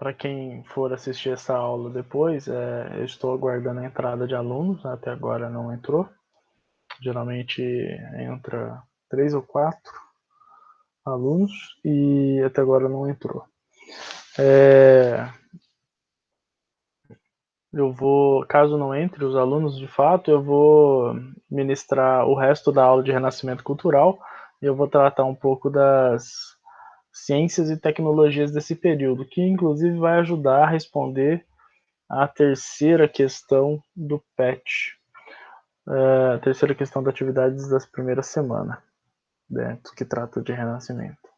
para quem for assistir essa aula depois, eu estou aguardando a entrada de alunos, até agora não entrou. Geralmente entra 3 ou 4 alunos e até agora não entrou. Eu vou, caso não entre os alunos de fato, eu vou ministrar o resto da aula de Renascimento Cultural e eu vou tratar um pouco das ciências e tecnologias desse período, que inclusive vai ajudar a responder a terceira questão do PET, a terceira questão da atividades das primeiras semanas, dentro que trata de renascimento.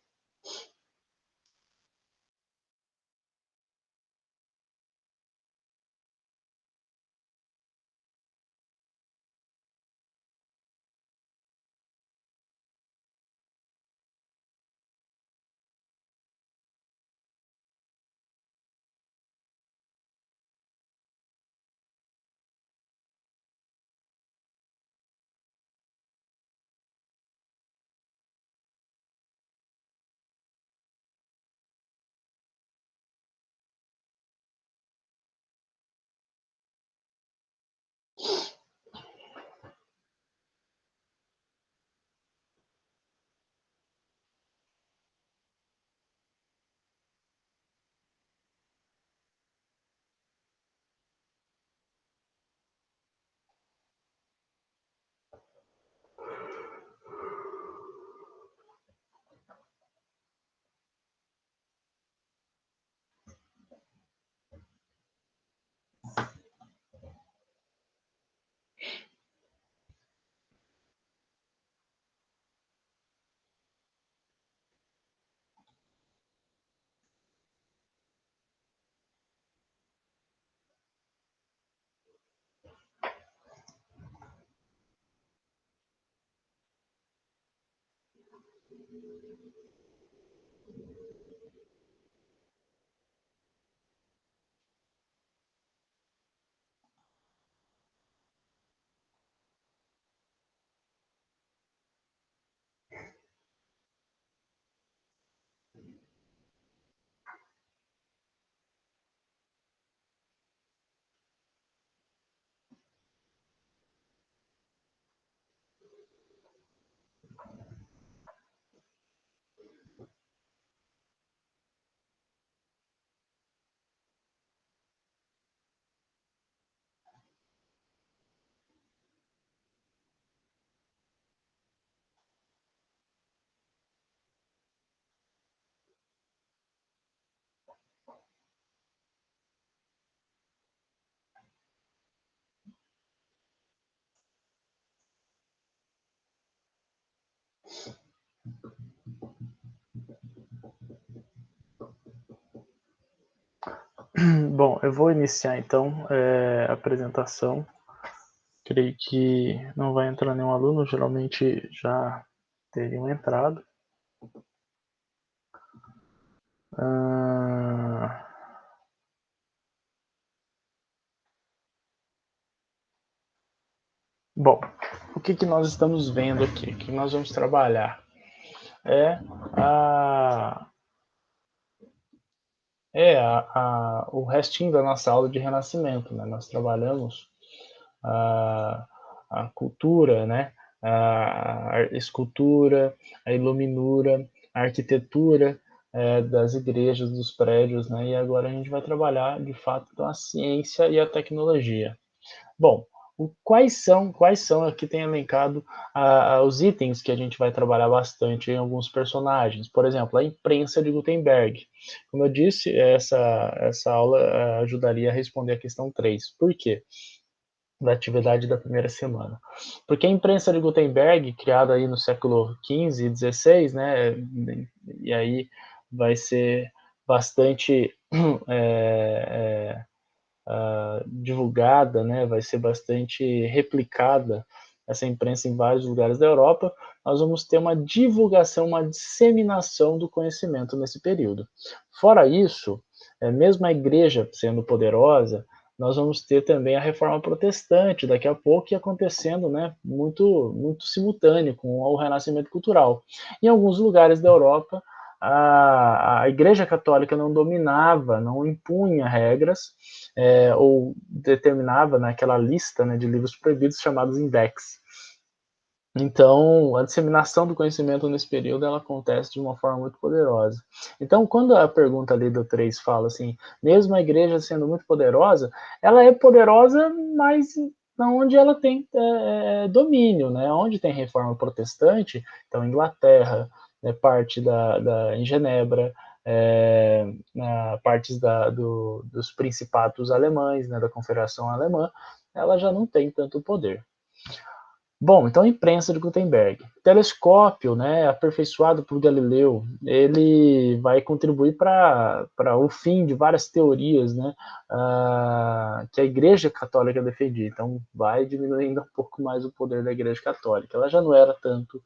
Bom, eu vou iniciar então a apresentação. Creio que não vai entrar nenhum aluno, geralmente já teriam entrado. Bom, o que nós estamos vendo aqui? O que nós vamos trabalhar? O restinho da nossa aula de Renascimento, né? Nós trabalhamos a cultura, né? A escultura, a iluminura, a arquitetura das igrejas, dos prédios, né? E agora a gente vai trabalhar, de fato, então, a ciência e a tecnologia. Bom, quais são, aqui tem elencado os itens que a gente vai trabalhar bastante em alguns personagens. Por exemplo, a imprensa de Gutenberg. Como eu disse, essa aula ajudaria a responder a questão 3. Por quê? Da atividade da primeira semana. Porque a imprensa de Gutenberg, criada aí no século XV e XVI, né, e aí vai ser bastante divulgada, né, vai ser bastante replicada essa imprensa em vários lugares da Europa, nós vamos ter uma divulgação, uma disseminação do conhecimento nesse período. Fora isso, mesmo a igreja sendo poderosa, nós vamos ter também a reforma protestante daqui a pouco e acontecendo, né, muito simultâneo com o renascimento cultural. Em alguns lugares da Europa, a Igreja Católica não dominava, não impunha regras, ou determinava naquela lista, né, de livros proibidos chamados index. Então, a disseminação do conhecimento nesse período ela acontece de uma forma muito poderosa. Então, quando a pergunta ali do 3 fala assim, mesmo a igreja sendo muito poderosa, ela é poderosa, mas onde ela tem domínio, né? Onde tem reforma protestante, então Inglaterra, né, parte em Genebra, partes dos principados alemães, né, da Confederação Alemã, ela já não tem tanto poder. Bom, então a imprensa de Gutenberg. O telescópio, né, aperfeiçoado por Galileu, ele vai contribuir para o fim de várias teorias, né, que a Igreja Católica defendia. Então, vai diminuindo um pouco mais o poder da Igreja Católica. Ela já não era tanto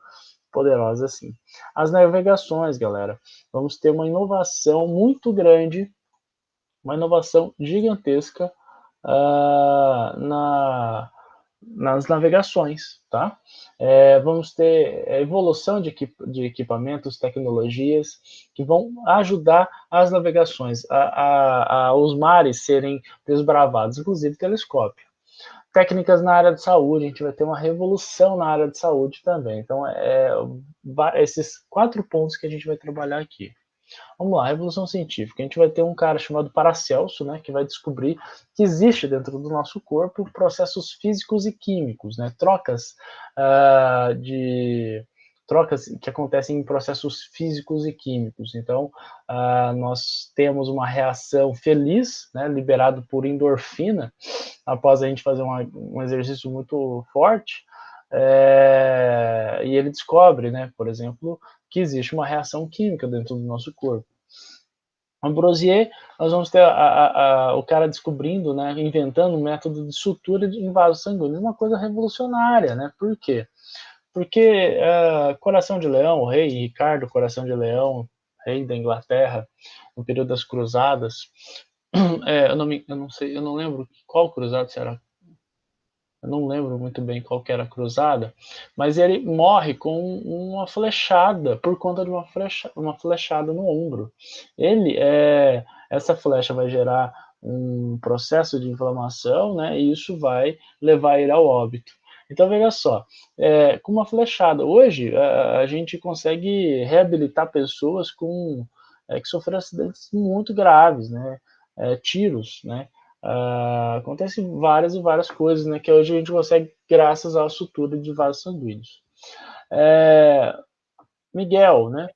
poderosa assim. As navegações, galera. Vamos ter uma inovação muito grande, uma inovação gigantesca nas navegações, tá? Vamos ter evolução de equipamentos, tecnologias que vão ajudar as navegações, os mares serem desbravados, inclusive telescópio. Técnicas na área de saúde, a gente vai ter uma revolução na área de saúde também. Então, esses 4 pontos que a gente vai trabalhar aqui. Vamos lá, revolução científica. A gente vai ter um cara chamado Paracelso, né, que vai descobrir que existe dentro do nosso corpo processos físicos e químicos, né, trocas que acontecem em processos físicos e químicos. Então, nós temos uma reação feliz, né, liberado por endorfina, após a gente fazer um exercício muito forte, e ele descobre, né, por exemplo, que existe uma reação química dentro do nosso corpo. Ambroisier, nós vamos ter o cara descobrindo, né, inventando um método de sutura em vasos sanguíneos, uma coisa revolucionária, né? Por quê? Porque Coração de Leão, o rei Ricardo Coração de Leão, rei da Inglaterra, no período das Cruzadas, eu não sei, eu não lembro qual cruzada será. Eu não lembro muito bem qual que era a cruzada, mas ele morre com uma flechada por conta de uma flechada no ombro. Essa flecha vai gerar um processo de inflamação, né? E isso vai levar ele ao óbito. Então veja só, com uma flechada. Hoje a gente consegue reabilitar pessoas que sofreram acidentes muito graves, né? Tiros, né? Acontece várias e várias coisas, né, que hoje a gente consegue graças à sutura de vasos sanguíneos. Miguel, né?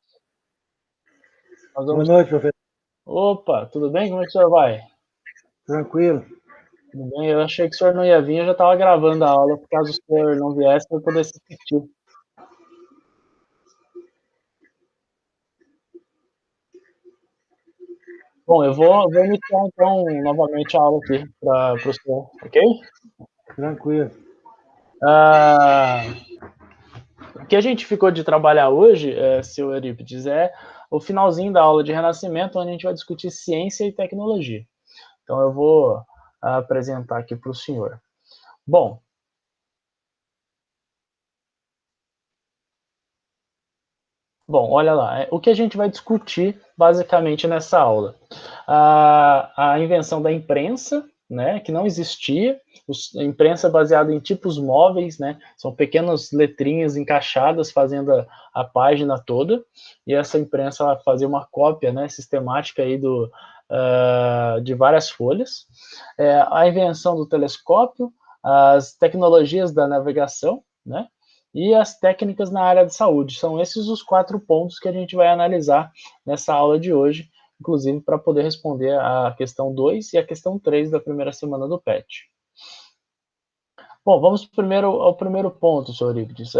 Boa noite, professor. Opa, tudo bem? Como é que o senhor vai? Tranquilo. Tudo bem? Eu achei que o senhor não ia vir, eu já estava gravando a aula, por caso o senhor não viesse, eu poder assistir. Bom, eu vou iniciar então novamente a aula aqui para o senhor, ok? Tranquilo. O que a gente ficou de trabalhar hoje, seu Eurípides, é o finalzinho da aula de Renascimento, onde a gente vai discutir ciência e tecnologia. Então eu vou apresentar aqui para o senhor. Bom, olha lá, o que a gente vai discutir basicamente nessa aula? A invenção da imprensa, né, que não existia, a imprensa baseada em tipos móveis, né, são pequenas letrinhas encaixadas fazendo a página toda, e essa imprensa ela fazia uma cópia, né, sistemática aí de várias folhas. A invenção do telescópio, as tecnologias da navegação, né, e as técnicas na área de saúde. São esses os 4 pontos que a gente vai analisar nessa aula de hoje, inclusive para poder responder a questão 2 e a questão 3 da primeira semana do PET. Bom, vamos primeiro ao primeiro ponto, senhor Eurípides.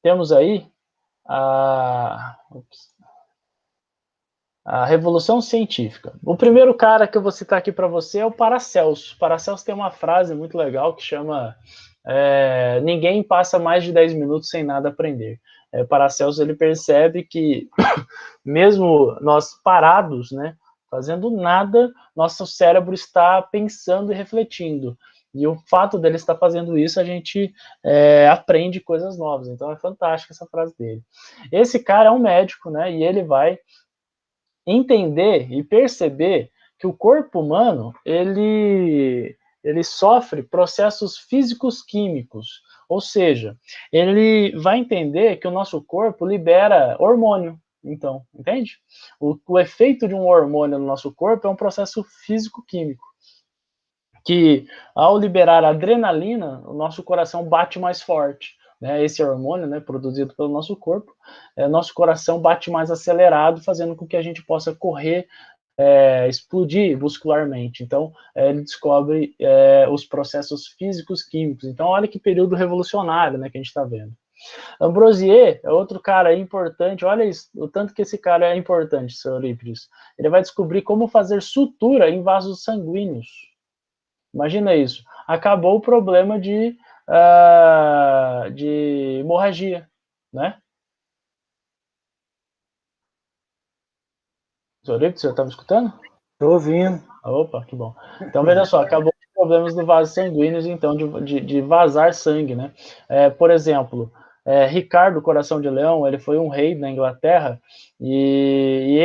Temos aí a Revolução Científica. O primeiro cara que eu vou citar aqui para você é o Paracelso. Paracelso tem uma frase muito legal que chama ninguém passa mais de 10 minutos sem nada aprender. Paracelso ele percebe que mesmo nós parados, né, fazendo nada, nosso cérebro está pensando e refletindo. E o fato dele estar fazendo isso, a gente aprende coisas novas. Então é fantástica essa frase dele. Esse cara é um médico, né? E ele vai entender e perceber que o corpo humano ele sofre processos físicos químicos, ou seja, ele vai entender que o nosso corpo libera hormônio. Então, entende? O efeito de um hormônio no nosso corpo é um processo físico-químico que, ao liberar adrenalina, o nosso coração bate mais forte. Né? Esse hormônio, né, produzido pelo nosso corpo, nosso coração bate mais acelerado, fazendo com que a gente possa correr, explodir muscularmente. Então, ele descobre os processos físicos químicos. Então, olha que período revolucionário, né, que a gente está vendo. Ambrosier é outro cara importante. Olha isso, o tanto que esse cara é importante, Sr. Eurípides. Ele vai descobrir como fazer sutura em vasos sanguíneos. Imagina isso. Acabou o problema de hemorragia, né? Sr. Eurípides, você estava escutando? Estou ouvindo. Opa, que bom. Então, veja só, acabou os problemas do vaso sanguíneo, então, de vazar sangue, né? Por exemplo, Ricardo Coração de Leão, ele foi um rei na Inglaterra e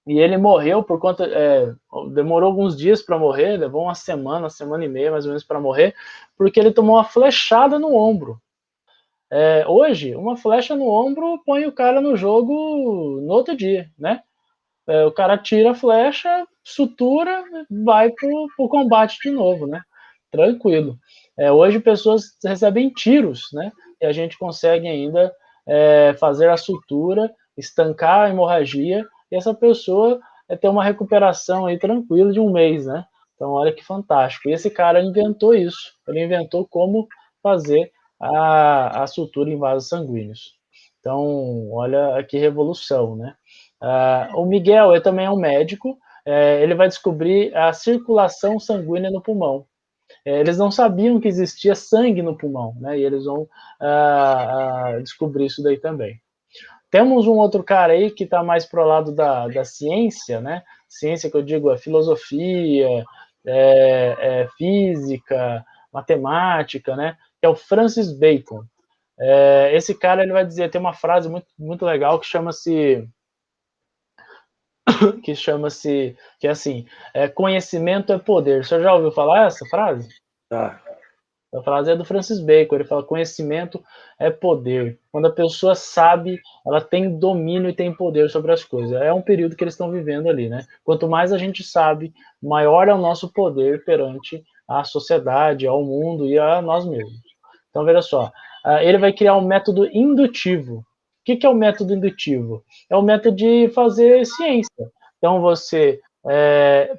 ele morreu por conta. Demorou alguns dias para morrer, levou uma semana e meia mais ou menos para morrer, porque ele tomou uma flechada no ombro. Hoje, uma flecha no ombro põe o cara no jogo no outro dia, né? O cara tira a flecha, sutura, vai pro combate de novo, né? Tranquilo. Hoje pessoas recebem tiros, né? E a gente consegue ainda fazer a sutura, estancar a hemorragia, e essa pessoa ter uma recuperação aí tranquila de um mês, né? Então, olha que fantástico. E esse cara inventou isso. Ele inventou como fazer a sutura em vasos sanguíneos. Então, olha que revolução, né? O Miguel, ele também é um médico, ele vai descobrir a circulação sanguínea no pulmão. Eles não sabiam que existia sangue no pulmão, né? E eles vão descobrir isso daí também. Temos um outro cara aí que está mais pro lado da ciência, né? Ciência que eu digo é filosofia, física, matemática, né? Que é o Francis Bacon. Esse cara ele vai dizer, tem uma frase muito, muito legal que chama-se que é assim, conhecimento é poder. Você já ouviu falar essa frase? Tá. A frase é do Francis Bacon, ele fala conhecimento é poder. Quando a pessoa sabe, ela tem domínio e tem poder sobre as coisas. É um período que eles estão vivendo ali, né? Quanto mais a gente sabe, maior é o nosso poder perante a sociedade, ao mundo e a nós mesmos. Então, veja só, ele vai criar um método indutivo. O que é o método indutivo? É o método de fazer ciência. Então, você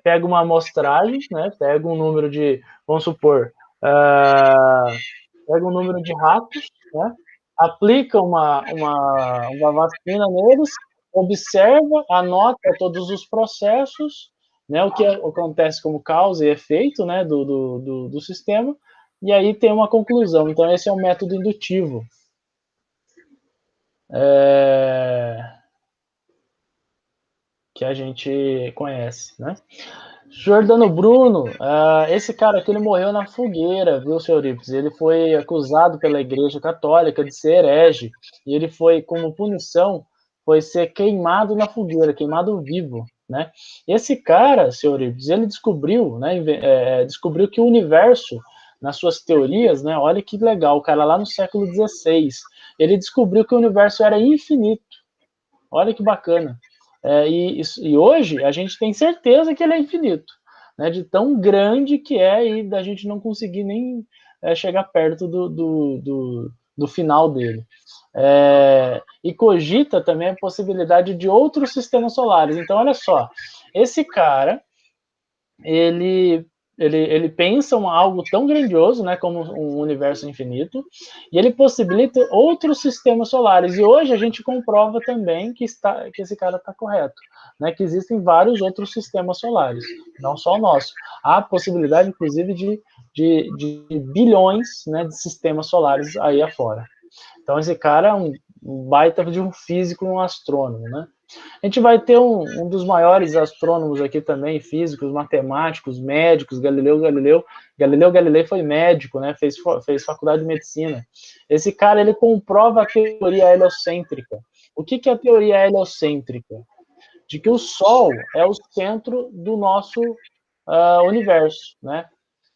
pega uma amostragem, né, pega um número de, vamos supor, pega um número de ratos, né, aplica uma vacina neles, observa, anota todos os processos, né, o que acontece como causa e efeito, né, do sistema, e aí tem uma conclusão. Então, esse é um método indutivo. Que a gente conhece, né? Jordano Bruno, esse cara aqui ele morreu na fogueira, viu, senhor Eurípides? Ele foi acusado pela Igreja Católica de ser herege, e ele foi, como punição, foi ser queimado na fogueira, queimado vivo, né? Esse cara, senhor Eurípides, ele descobriu, né, descobriu que o universo, nas suas teorias, né, olha que legal, o cara lá no século XVI, ele descobriu que o universo era infinito, olha que bacana. E hoje a gente tem certeza que ele é infinito, né, de tão grande que é e da gente não conseguir nem chegar perto do final dele. E cogita também a possibilidade de outros sistemas solares. Então, olha só, esse cara, ele pensa algo tão grandioso, né, como um universo infinito, e ele possibilita outros sistemas solares. E hoje a gente comprova também que esse cara está correto, né, que existem vários outros sistemas solares, não só o nosso. Há possibilidade, inclusive, de bilhões, né, de sistemas solares aí afora. Então esse cara é um baita de um físico, um astrônomo, né? A gente vai ter um dos maiores astrônomos aqui também, físicos, matemáticos, médicos, Galileu Galilei. Galileu Galilei foi médico, né? Fez faculdade de medicina. Esse cara, ele comprova a teoria heliocêntrica. O que é a teoria heliocêntrica? De que o Sol é o centro do nosso universo, né?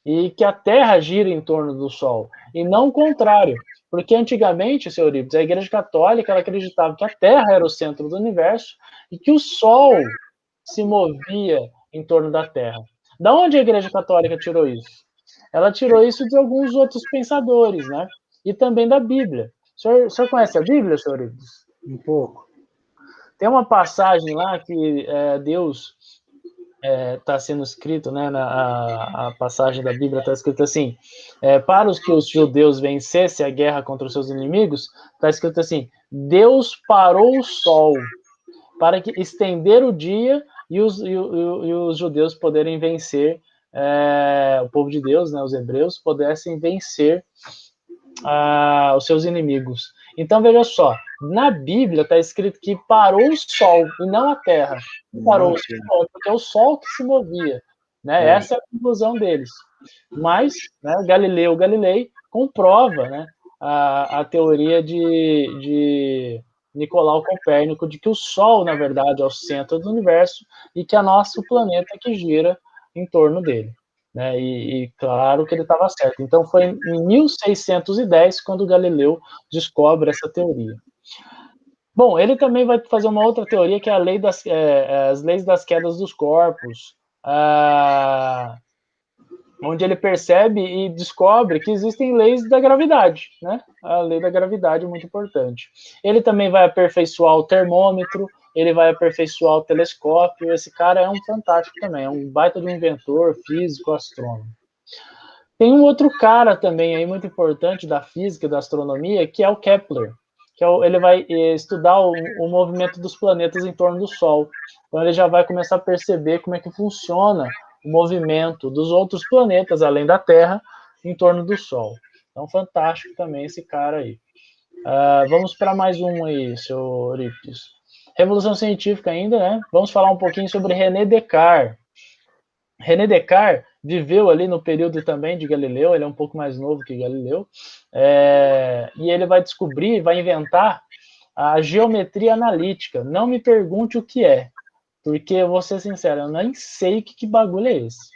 E que a Terra gira em torno do Sol, e não o contrário. Porque antigamente, seu Eurípides, a Igreja Católica ela acreditava que a Terra era o centro do universo e que o Sol se movia em torno da Terra. Da onde a Igreja Católica tirou isso? Ela tirou isso de alguns outros pensadores, né? E também da Bíblia. O senhor conhece a Bíblia, senhor Eurípides? Um pouco. Tem uma passagem lá que Deus está sendo escrito, né, a passagem da Bíblia está escrito assim, para os que os judeus vencessem a guerra contra os seus inimigos, está escrito assim, Deus parou o sol para que estender o dia e os judeus poderem vencer, o povo de Deus, né, os hebreus, pudessem vencer os seus inimigos. Então, veja só, na Bíblia está escrito que parou o sol e não a terra. Parou o sol, porque é o sol que se movia. Né? Essa é a conclusão deles. Mas, né, Galileu Galilei comprova, né, a teoria de Nicolau Copérnico de que o Sol, na verdade, é o centro do universo e que é nosso planeta que gira em torno dele. Né? E claro que ele estava certo. Então foi em 1610 quando Galileu descobre essa teoria. Bom, ele também vai fazer uma outra teoria que é a lei as leis das quedas dos corpos, onde ele percebe e descobre que existem leis da gravidade, né? A lei da gravidade é muito importante. Ele também vai aperfeiçoar o termômetro, ele vai aperfeiçoar o telescópio. Esse cara é um fantástico também, é um baita de um inventor, físico, astrônomo. Tem um outro cara também aí muito importante da física e da astronomia, que é o Kepler, ele vai estudar o movimento dos planetas em torno do Sol. Então ele já vai começar a perceber como é que funciona o movimento dos outros planetas, além da Terra, em torno do Sol. Então, fantástico também esse cara aí. Vamos para mais um aí, seu Eurípides. Revolução científica ainda, né? Vamos falar um pouquinho sobre René Descartes. René Descartes viveu ali no período também de Galileu, ele é um pouco mais novo que Galileu, e ele vai descobrir, vai inventar a geometria analítica. Não me pergunte o que é, porque eu vou ser sincero, eu nem sei que bagulho é esse.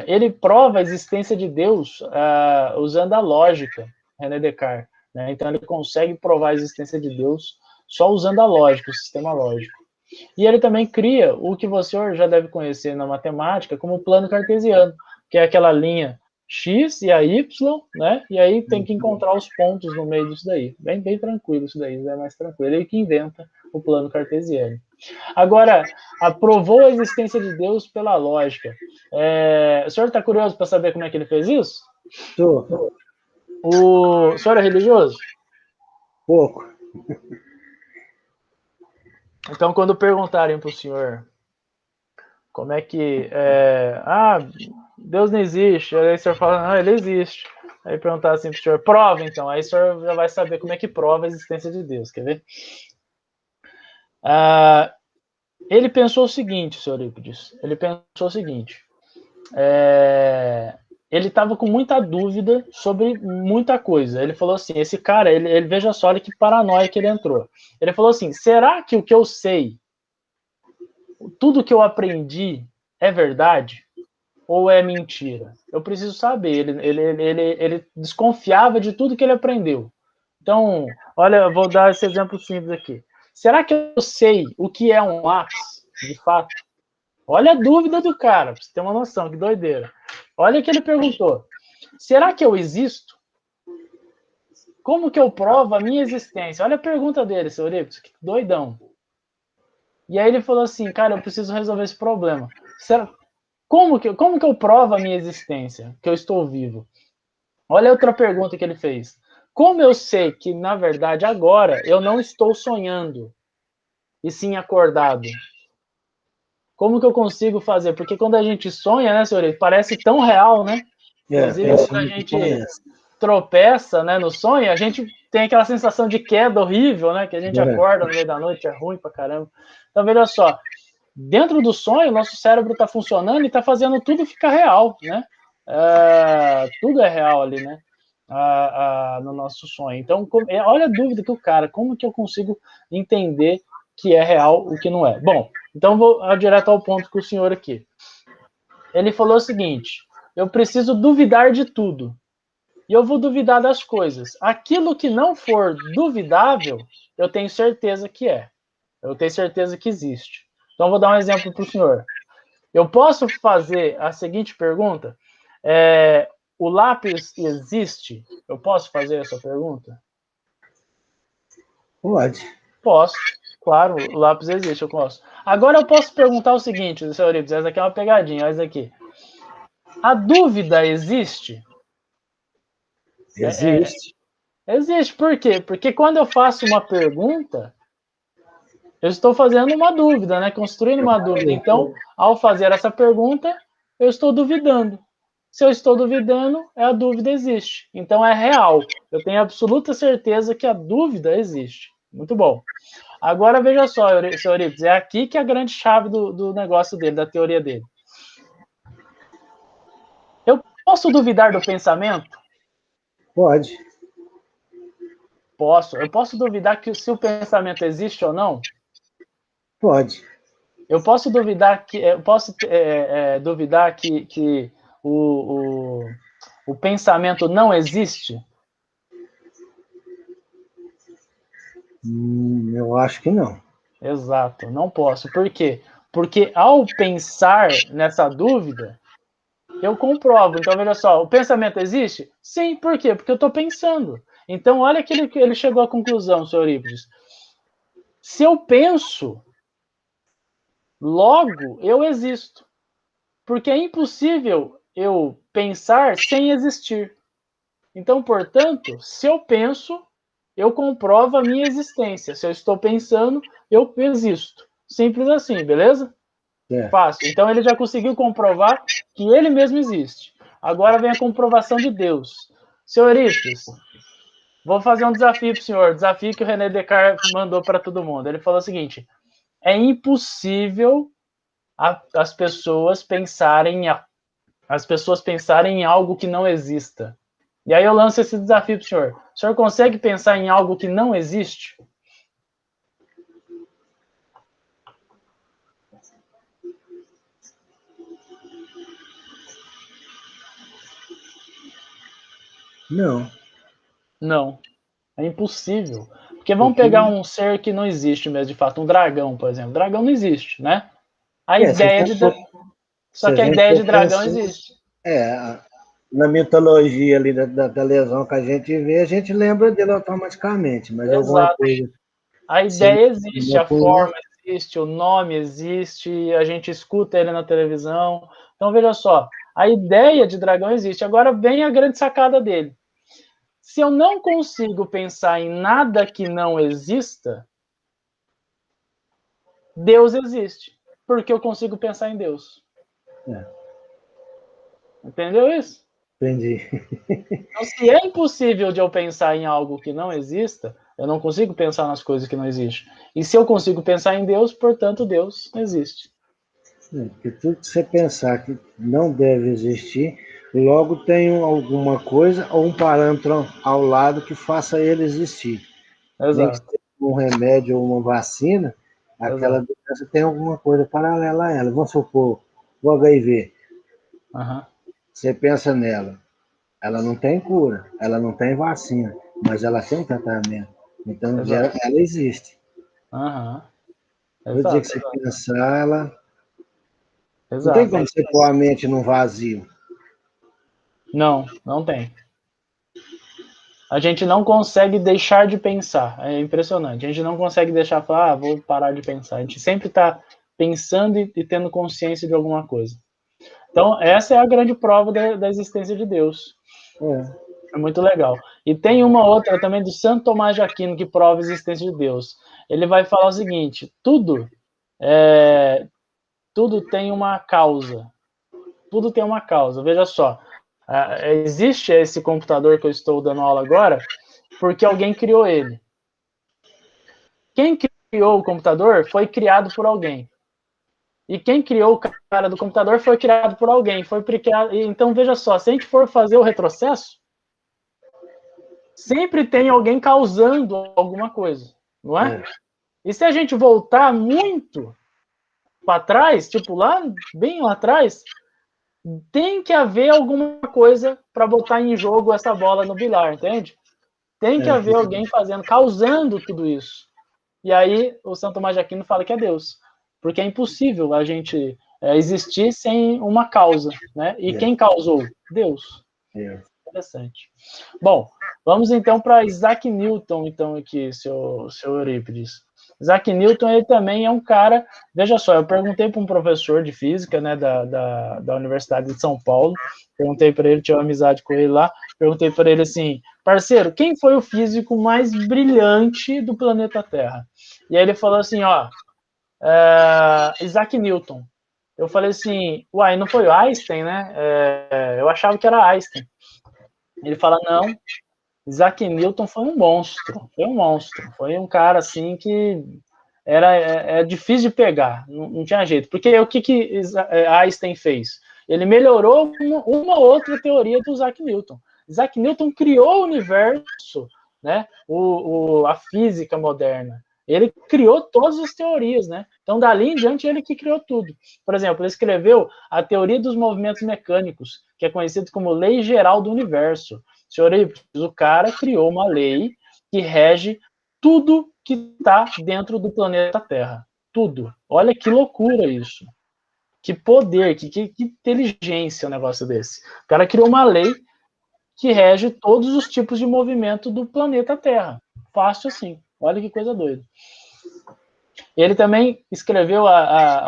Ele prova a existência de Deus usando a lógica, René Descartes. Né? Então ele consegue provar a existência de Deus só usando a lógica, o sistema lógico. E ele também cria o que você já deve conhecer na matemática como plano cartesiano, que é aquela linha X e a Y, né? E aí tem que encontrar os pontos no meio disso daí. Bem tranquilo isso daí, é mais tranquilo. Ele que inventa o plano cartesiano. Agora, aprovou a existência de Deus pela lógica. O senhor está curioso para saber como é que ele fez isso? Estou. O senhor é religioso? Pouco. Então, quando perguntarem para o senhor como é que... Deus não existe. Aí o senhor fala, não, ele existe. Aí perguntar assim para o senhor, prova então. Aí o senhor já vai saber como é que prova a existência de Deus. Quer ver? Ele pensou o seguinte, senhor Eurípides. Ele pensou o seguinte. Ele estava com muita dúvida sobre muita coisa. Ele falou assim, esse cara, ele veja só, olha que paranoia que ele entrou. Ele falou assim, será que o que eu sei, tudo que eu aprendi é verdade? Ou é mentira? Eu preciso saber. Ele desconfiava de tudo que ele aprendeu. Então, olha, eu vou dar esse exemplo simples aqui. Será que eu sei o que é um lápis, de fato? Olha a dúvida do cara, pra você ter uma noção, que doideira. Olha o que ele perguntou. Será que eu existo? Como que eu provo a minha existência? Olha a pergunta dele, seu Eurípides, que doidão. E aí ele falou assim, cara, eu preciso resolver esse problema. Como que eu provo a minha existência, que eu estou vivo? Olha outra pergunta que ele fez. Como eu sei que, na verdade, agora eu não estou sonhando, e sim acordado? Como que eu consigo fazer? Porque quando a gente sonha, né, senhor, parece tão real, né? Inclusive, quando a gente tropeça, né, no sonho, a gente tem aquela sensação de queda horrível, né? Que a gente acorda no meio da noite, é ruim pra caramba. Então, veja só, dentro do sonho, nosso cérebro está funcionando e está fazendo tudo ficar real, né? Tudo é real ali, né? No nosso sonho. Então, olha a dúvida que o cara, como que eu consigo entender que é real o que não é? Bom, então vou direto ao ponto com o senhor aqui. Ele falou o seguinte: eu preciso duvidar de tudo. E eu vou duvidar das coisas. Aquilo que não for duvidável, eu tenho certeza que é. Eu tenho certeza que existe. Então, vou dar um exemplo para o senhor. Eu posso fazer a seguinte pergunta: o lápis existe? Eu posso fazer essa pergunta? Pode. Posso. Claro, o lápis existe, eu posso. Agora eu posso perguntar o seguinte, senhor Eurípides, essa aqui é uma pegadinha, olha isso aqui. A dúvida existe? Existe. Existe. Por quê? Porque quando eu faço uma pergunta, eu estou fazendo uma dúvida, né? Construindo uma dúvida. Então, ao fazer essa pergunta, eu estou duvidando. Se eu estou duvidando, a dúvida existe. Então, é real. Eu tenho absoluta certeza que a dúvida existe. Muito bom. Agora, veja só, senhor Eurípides, é aqui que é a grande chave do negócio dele, da teoria dele. Eu posso duvidar do pensamento? Pode. Posso. Eu posso duvidar que se o pensamento existe ou não? Pode. Eu posso duvidar que o pensamento não existe? Eu acho que não. Exato, não posso. Por quê? Porque ao pensar nessa dúvida, eu comprovo. Então, veja só, o pensamento existe? Sim, por quê? Porque eu estou pensando. Então, olha que ele chegou à conclusão, senhor Eurípides. Se eu penso, logo eu existo. Porque é impossível eu pensar sem existir. Então, portanto, se eu penso, eu comprovo a minha existência. Se eu estou pensando, eu existo. Simples assim, beleza? Fácil. Então, ele já conseguiu comprovar que ele mesmo existe. Agora vem a comprovação de Deus. Senhor Eurípides, vou fazer um desafio para o senhor. Desafio que o René Descartes mandou para todo mundo. Ele falou o seguinte: é impossível as pessoas pensarem em algo que não exista. E aí eu lanço esse desafio para o senhor. O senhor consegue pensar em algo que não existe? Não. Não. É impossível. Porque vamos pegar um ser que não existe mesmo, de fato, um dragão, por exemplo. Dragão não existe, né? A ideia de. Só que a ideia de dragão existe. Na mitologia ali da lesão que a gente lembra dele automaticamente, mas alguma Exato. coisa. A ideia existe, a forma existe, o nome existe, a gente escuta ele na televisão. Então, veja só, a ideia de dragão existe. Agora vem a grande sacada dele. Se eu não consigo pensar em nada que não exista, Deus existe. Porque eu consigo pensar em Deus. Entendeu isso? Entendi. Então, se é impossível de eu pensar em algo que não exista, eu não consigo pensar nas coisas que não existem. E se eu consigo pensar em Deus, portanto, Deus existe. Porque tudo que você pensar que não deve existir, logo tem alguma coisa ou um parâmetro ao lado que faça ele existir. Nem que Exato. seja um remédio ou uma vacina, aquela Exato. doença tem alguma coisa paralela a ela. Vamos supor, o HIV. Uhum. Você pensa nela, ela não tem cura, ela não tem vacina, mas ela tem tratamento. Então, Exato. ela existe. Uhum. No dia que Exato. você pensar, ela. Não tem Exato. como você pôr a mente num vazio. Não, não tem. A gente não consegue deixar de pensar. É impressionante. A gente não consegue deixar falar, vou parar de pensar. A gente sempre está pensando e tendo consciência de alguma coisa. Então, essa é a grande prova da existência de Deus. É muito legal. E tem uma outra também do Santo Tomás de Aquino que prova a existência de Deus. Ele vai falar o seguinte: tudo tem uma causa. Tudo tem uma causa. Veja só, existe esse computador que eu estou dando aula agora, porque alguém criou ele. Quem criou o computador foi criado por alguém. E quem criou o cara do computador foi criado por alguém. Então, veja só, se a gente for fazer o retrocesso, sempre tem alguém causando alguma coisa, não é? E se a gente voltar muito para trás, tipo lá, bem lá atrás, tem que haver alguma coisa para botar em jogo essa bola no bilhar, entende? Tem que haver alguém causando tudo isso. E aí o Santo Tomás de Aquino fala que é Deus, porque é impossível a gente existir sem uma causa, né? E quem causou? Deus. Interessante. Bom, vamos então para Isaac Newton, então aqui, seu Eurípides. Isaac Newton, ele também é um cara. Veja só, eu perguntei para um professor de física, né, da Universidade de São Paulo. Perguntei para ele, tinha uma amizade com ele lá. Perguntei para ele assim, parceiro, quem foi o físico mais brilhante do planeta Terra? E aí ele falou assim, ó, Isaac Newton. Eu falei assim, uai, não foi o Einstein, né? Eu achava que era Einstein. Ele fala, não, Isaac Newton foi um monstro, foi um cara assim que era difícil de pegar, não tinha jeito, porque o que Einstein fez? Ele melhorou uma outra teoria do Isaac Newton. Isaac Newton criou o universo, né? A física moderna. Ele criou todas as teorias, né? Então, dali em diante, ele que criou tudo. Por exemplo, ele escreveu a teoria dos movimentos mecânicos, que é conhecido como Lei Geral do Universo. Senhor Eurípides, o cara criou uma lei que rege tudo que está dentro do planeta Terra. Tudo. Olha que loucura isso. Que poder, que inteligência um negócio desse. O cara criou uma lei que rege todos os tipos de movimento do planeta Terra. Fácil assim. Olha que coisa doida. Ele também escreveu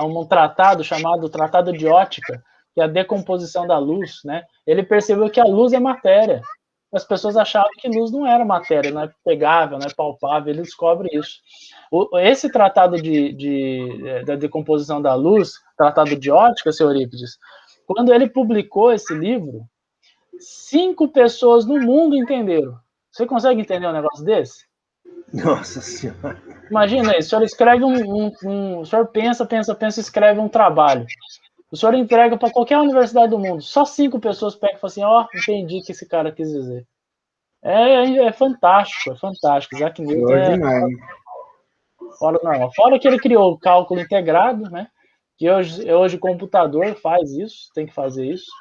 um tratado chamado Tratado de Ótica, que é a decomposição da luz, né? Ele percebeu que a luz é matéria. As pessoas achavam que luz não era matéria, não é pegável, não é palpável. Ele descobre isso. Esse tratado da decomposição da luz, Tratado de Ótica, seu Eurípides, quando ele publicou esse livro, 5 pessoas no mundo entenderam. Você consegue entender um negócio desse? Nossa Senhora. Imagina isso, o senhor escreve o senhor pensa, escreve um trabalho. O senhor entrega para qualquer universidade do mundo. Só 5 pessoas pegam e falam assim, ó, entendi o que esse cara quis dizer. É fantástico, é fantástico. Isaac Newton é fora normal. Fora que ele criou o cálculo integrado, né? Que hoje o computador faz isso, tem que fazer isso.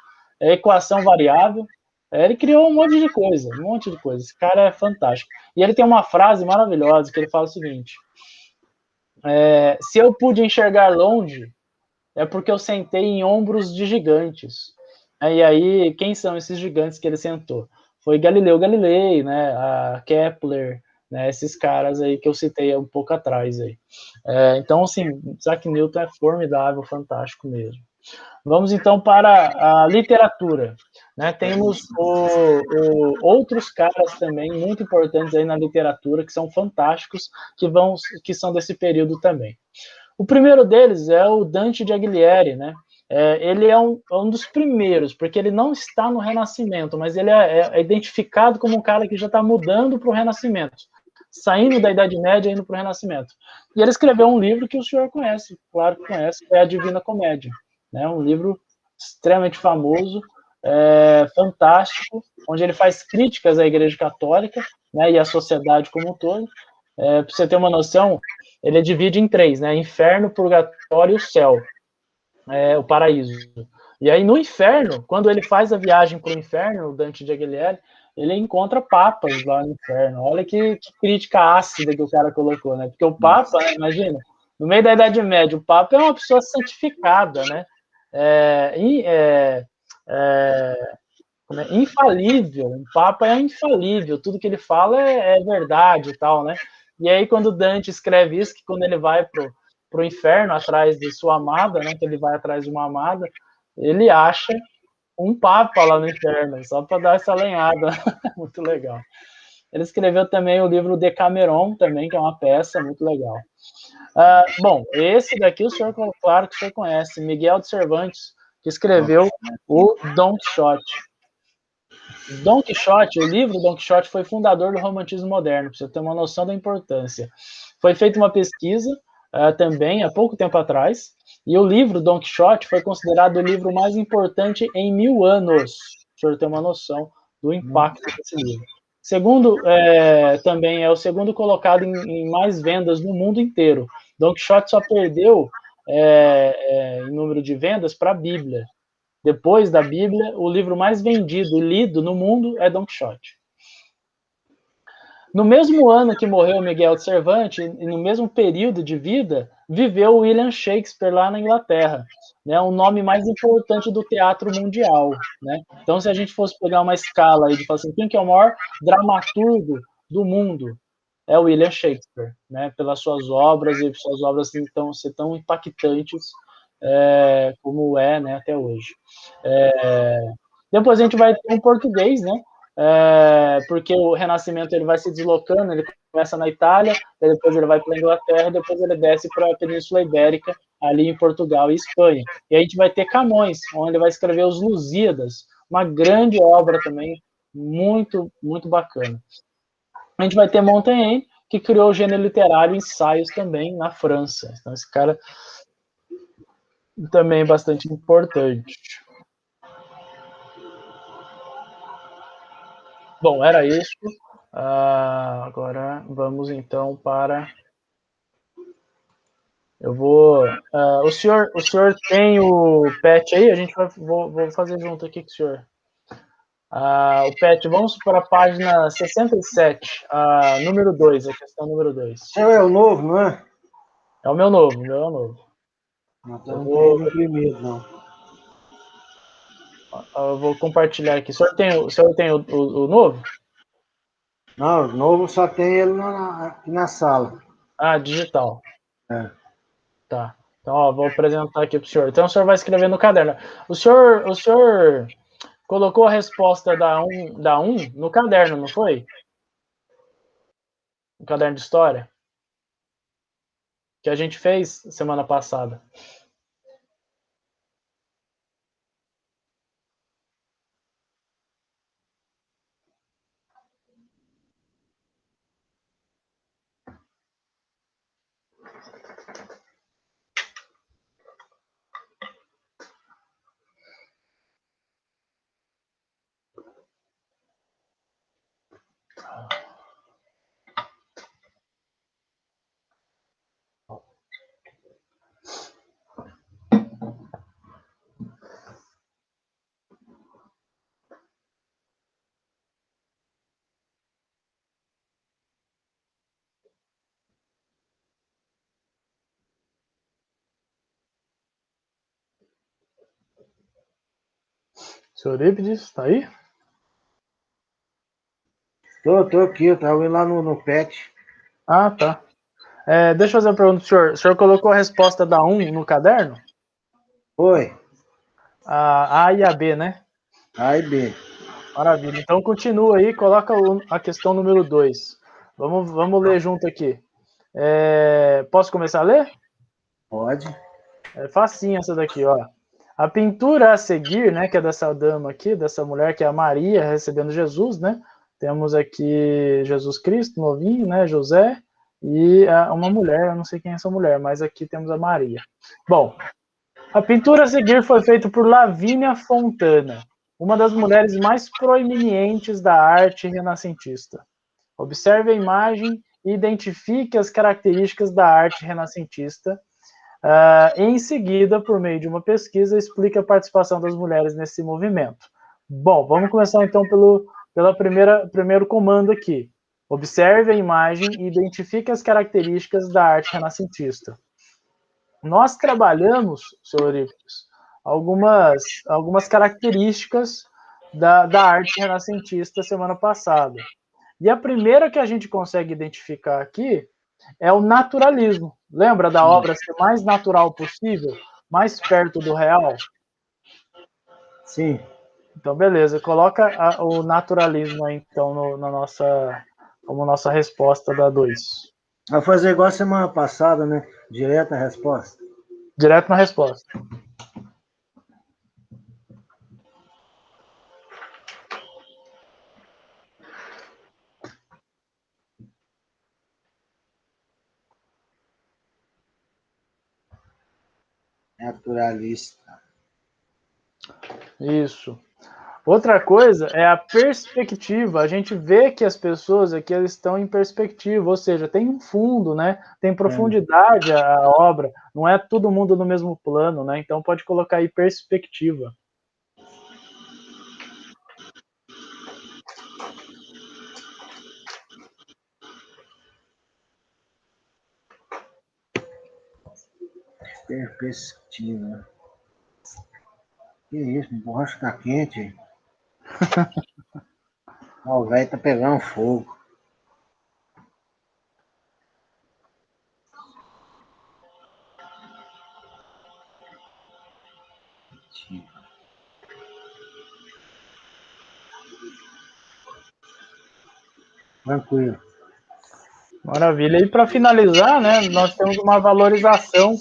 É equação variável. Ele criou um monte de coisa. Esse cara é fantástico. E ele tem uma frase maravilhosa que ele fala o seguinte: se eu pude enxergar longe, é porque eu sentei em ombros de gigantes. E aí, quem são esses gigantes que ele sentou? Foi Galileu Galilei, né? A Kepler, né? Esses caras aí que eu citei um pouco atrás aí. Então, assim, Isaac Newton é formidável, fantástico mesmo. Vamos então para a literatura. Né? Temos outros caras também muito importantes aí na literatura que são fantásticos, que são desse período também. O primeiro deles é o Dante de Alighieri, né? Ele é um dos primeiros, porque ele não está no Renascimento, mas ele é identificado como um cara que já está mudando para o Renascimento, saindo da Idade Média e indo para o Renascimento. E ele escreveu um livro que o senhor conhece, claro que conhece, que é a Divina Comédia. Né? Um livro extremamente famoso, fantástico, onde ele faz críticas à Igreja Católica, né, e à sociedade como um todo. Para você ter uma noção, ele divide em 3, né? Inferno, purgatório e o céu, o paraíso. E aí no inferno, quando ele faz a viagem para o inferno, o Dante de Alighieri, ele encontra papas lá no inferno. Olha que crítica ácida que o cara colocou, né? Porque o papa, né, imagina, no meio da Idade Média, o papa é uma pessoa santificada, né? Infalível, o Papa é infalível, tudo que ele fala é verdade e tal, né? E aí quando Dante escreve isso, que quando ele vai pro inferno atrás de sua amada, né? Que ele vai atrás de uma amada, ele acha um Papa lá no inferno, só para dar essa lenhada, muito legal. Ele escreveu também o livro Decameron, também, que é uma peça muito legal. Bom, esse daqui, claro que o senhor conhece, Miguel de Cervantes, que escreveu o Don Quixote. Don Quixote, o livro Don Quixote foi fundador do romantismo moderno, para você ter uma noção da importância. Foi feita uma pesquisa também há pouco tempo atrás, e o livro Don Quixote foi considerado o livro mais importante em 1000 anos, para o senhor ter uma noção do impacto desse livro. Segundo, também é o segundo colocado em mais vendas no mundo inteiro. Don Quixote só perdeu em número de vendas para a Bíblia. Depois da Bíblia, o livro mais vendido e lido no mundo é Don Quixote. No mesmo ano que morreu Miguel de Cervantes, e no mesmo período de vida, viveu William Shakespeare lá na Inglaterra, né, o nome mais importante do teatro mundial. Né? Então, se a gente fosse pegar uma escala aí de falar assim, quem que é o maior dramaturgo do mundo? É o William Shakespeare, né, pelas suas obras, e suas obras então, ser tão impactantes como né, até hoje. Depois a gente vai ter um português, né? Porque o Renascimento ele vai se deslocando, ele começa na Itália, depois ele vai para a Inglaterra, depois ele desce para a Península Ibérica, ali em Portugal e Espanha. E a gente vai ter Camões, onde ele vai escrever os Lusíadas, uma grande obra também, muito, muito bacana. A gente vai ter Montaigne, que criou o gênero literário Ensaios também na França. Então esse cara também é bastante importante. Bom, era isso. Agora vamos então para. Eu vou. O senhor tem o PET aí? A gente vou fazer junto aqui com o senhor. O PET, vamos para a página 67, número 2, a questão número 2. O seu é o novo, não é? É o meu novo, o meu é o novo. Então não tem ele imprimido, não. Eu vou compartilhar aqui. O senhor tem o novo? Não, o novo só tem ele aqui na sala. Digital. É. Tá. Então, ó, vou apresentar aqui para o senhor. Então, o senhor vai escrever no caderno. O senhor colocou a resposta da 1 no caderno, não foi? No caderno de história? Que a gente fez semana passada. Senhor Eurípides, está aí? Tô aqui, eu tava indo lá no PET. Tá. Deixa eu fazer uma pergunta pro senhor. O senhor colocou a resposta da 1 no caderno? Foi. A e a B, né? A e B. Maravilha. Então continua aí, coloca a questão número 2. Vamos ler junto aqui. Posso começar a ler? Pode. É facinho essa daqui, ó. A pintura a seguir, né, que é dessa dama aqui, dessa mulher que é a Maria recebendo Jesus, né? Temos aqui Jesus Cristo, novinho, né, José, e uma mulher, eu não sei quem é essa mulher, mas aqui temos a Maria. Bom, a pintura a seguir foi feita por Lavínia Fontana, uma das mulheres mais proeminentes da arte renascentista. Observe a imagem e identifique as características da arte renascentista. Em seguida, por meio de uma pesquisa, explica a participação das mulheres nesse movimento. Bom, vamos começar então pelo primeiro comando aqui. Observe a imagem e identifique as características da arte renascentista. Nós trabalhamos, senhor Eurípides, algumas características da arte renascentista semana passada. E a primeira que a gente consegue identificar aqui é o naturalismo. Lembra da obra ser mais natural possível, mais perto do real? Sim. Então, beleza. Coloca o naturalismo aí, então, como nossa resposta da 2. Vai fazer igual a semana passada, né? Direto a resposta. Direto na resposta. Naturalista. Isso. Outra coisa é a perspectiva. A gente vê que as pessoas aqui elas estão em perspectiva, ou seja, tem um fundo, né? Tem profundidade a obra. Não é todo mundo no mesmo plano, né? Então pode colocar aí perspectiva. Perspectiva. Que isso, a borracha tá quente. O velho tá pegando fogo. Tranquilo. Maravilha. E para finalizar, né, nós temos uma valorização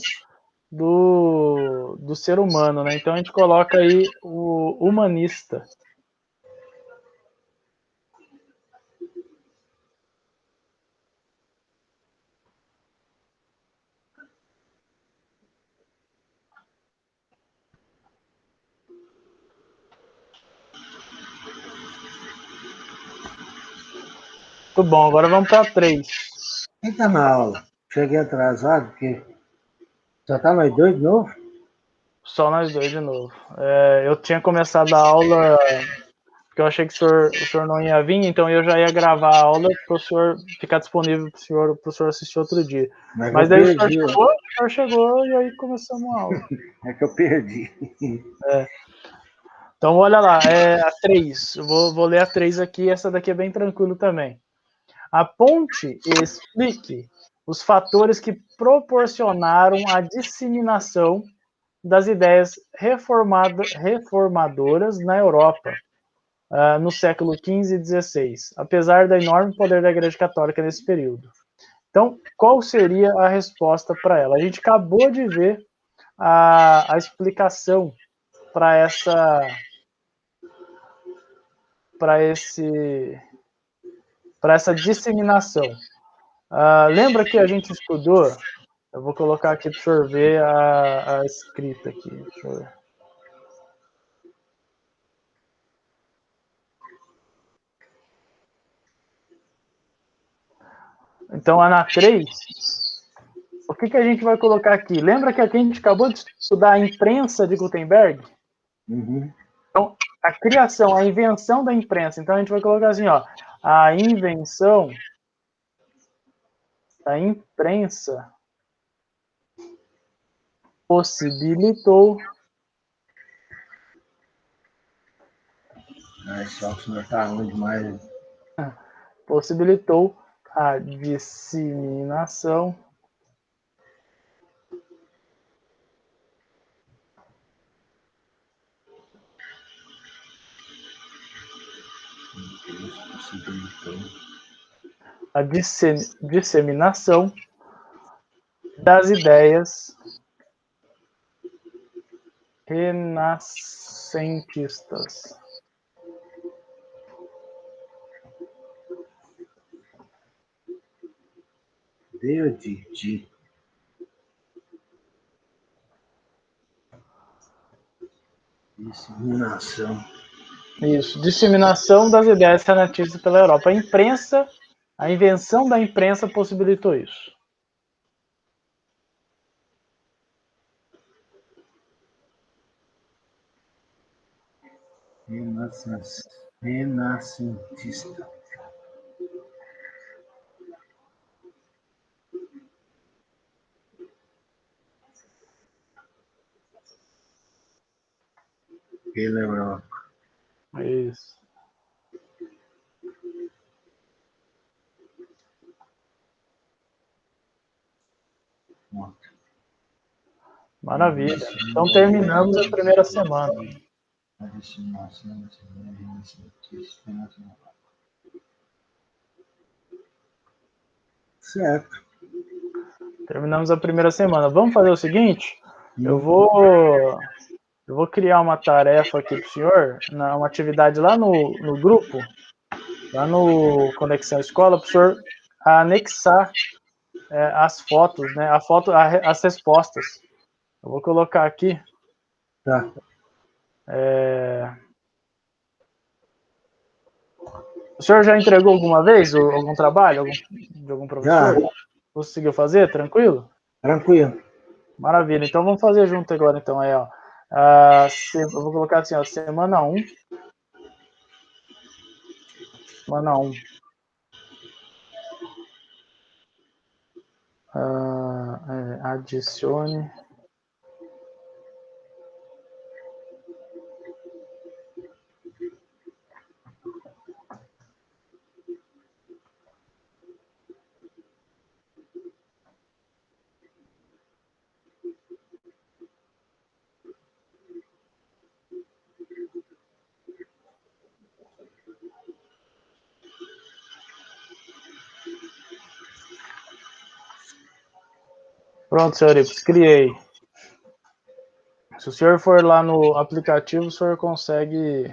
do ser humano, né? Então a gente coloca aí o humanista. Muito bom, agora vamos para 3. Quem tá na aula? Cheguei atrasado, porque só tá nós dois de novo? Só nós dois de novo. Eu tinha começado a aula porque eu achei que o senhor não ia vir, então eu já ia gravar a aula para o senhor ficar disponível para o senhor assistir outro dia. Mas daí o senhor chegou e aí começamos a aula. É que eu perdi. Então, olha lá, a 3. Eu vou ler a 3 aqui, essa daqui é bem tranquilo também. Aponte e explique os fatores que proporcionaram a disseminação das ideias reformadoras na Europa no século XV e XVI, apesar do enorme poder da Igreja Católica nesse período. Então, qual seria a resposta para ela? A gente acabou de ver a explicação para essa disseminação. Lembra que a gente estudou? Eu vou colocar aqui para o senhor ver a escrita aqui. Deixa eu ver. Então, na 3, o que a gente vai colocar aqui? Lembra que aqui a gente acabou de estudar a imprensa de Gutenberg? Uhum. Então, a criação, a invenção da imprensa. Então, a gente vai colocar assim, ó, a invenção da imprensa possibilitou Só que não tá ruim demais. Possibilitou a disseminação disseminação das ideias renascentistas. Deu de disseminação. Isso, disseminação das ideias renascentistas pela Europa. A imprensa, a invenção da imprensa possibilitou isso. Renascentista. Pela Europa. Isso. Maravilha. Então terminamos a primeira semana. Certo. Terminamos a primeira semana. Vamos fazer o seguinte? Eu vou criar uma tarefa aqui para o senhor, uma atividade lá no grupo, lá no Conexão Escola, para o senhor anexar as fotos, né? As respostas. Eu vou colocar aqui. Tá. O senhor já entregou alguma vez algum trabalho de algum professor? Já, Conseguiu fazer? Tranquilo? tranquilo. Maravilha. Então vamos fazer junto agora, então, aí, ó. Eu vou colocar assim, ó, semana 1. Semana 1. Adicione. Pronto, senhor Ips, criei. Se o senhor for lá no aplicativo, o senhor consegue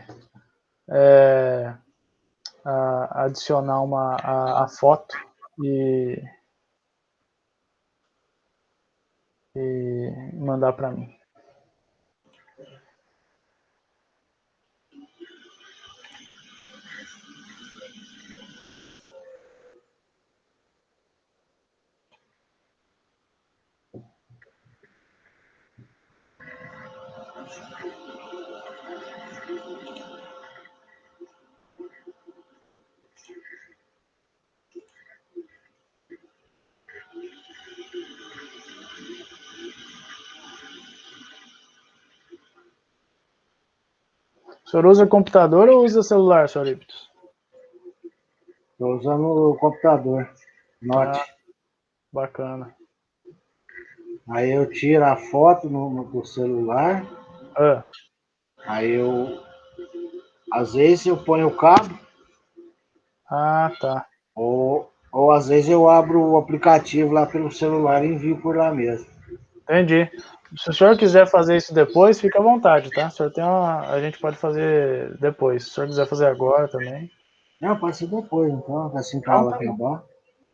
adicionar a foto e mandar para mim. O senhor usa computador ou usa celular, senhor Ips? Estou usando o computador. Note. Bacana. Aí eu tiro a foto do celular. Aí às vezes eu ponho o cabo. Tá. Ou às vezes eu abro o aplicativo lá pelo celular e envio por lá mesmo. Entendi. Se o senhor quiser fazer isso depois, fica à vontade, tá? O senhor a gente pode fazer depois. Se o senhor quiser fazer agora também. Não, pode ser depois, então, assim que a Não, aula tá bom. acabar.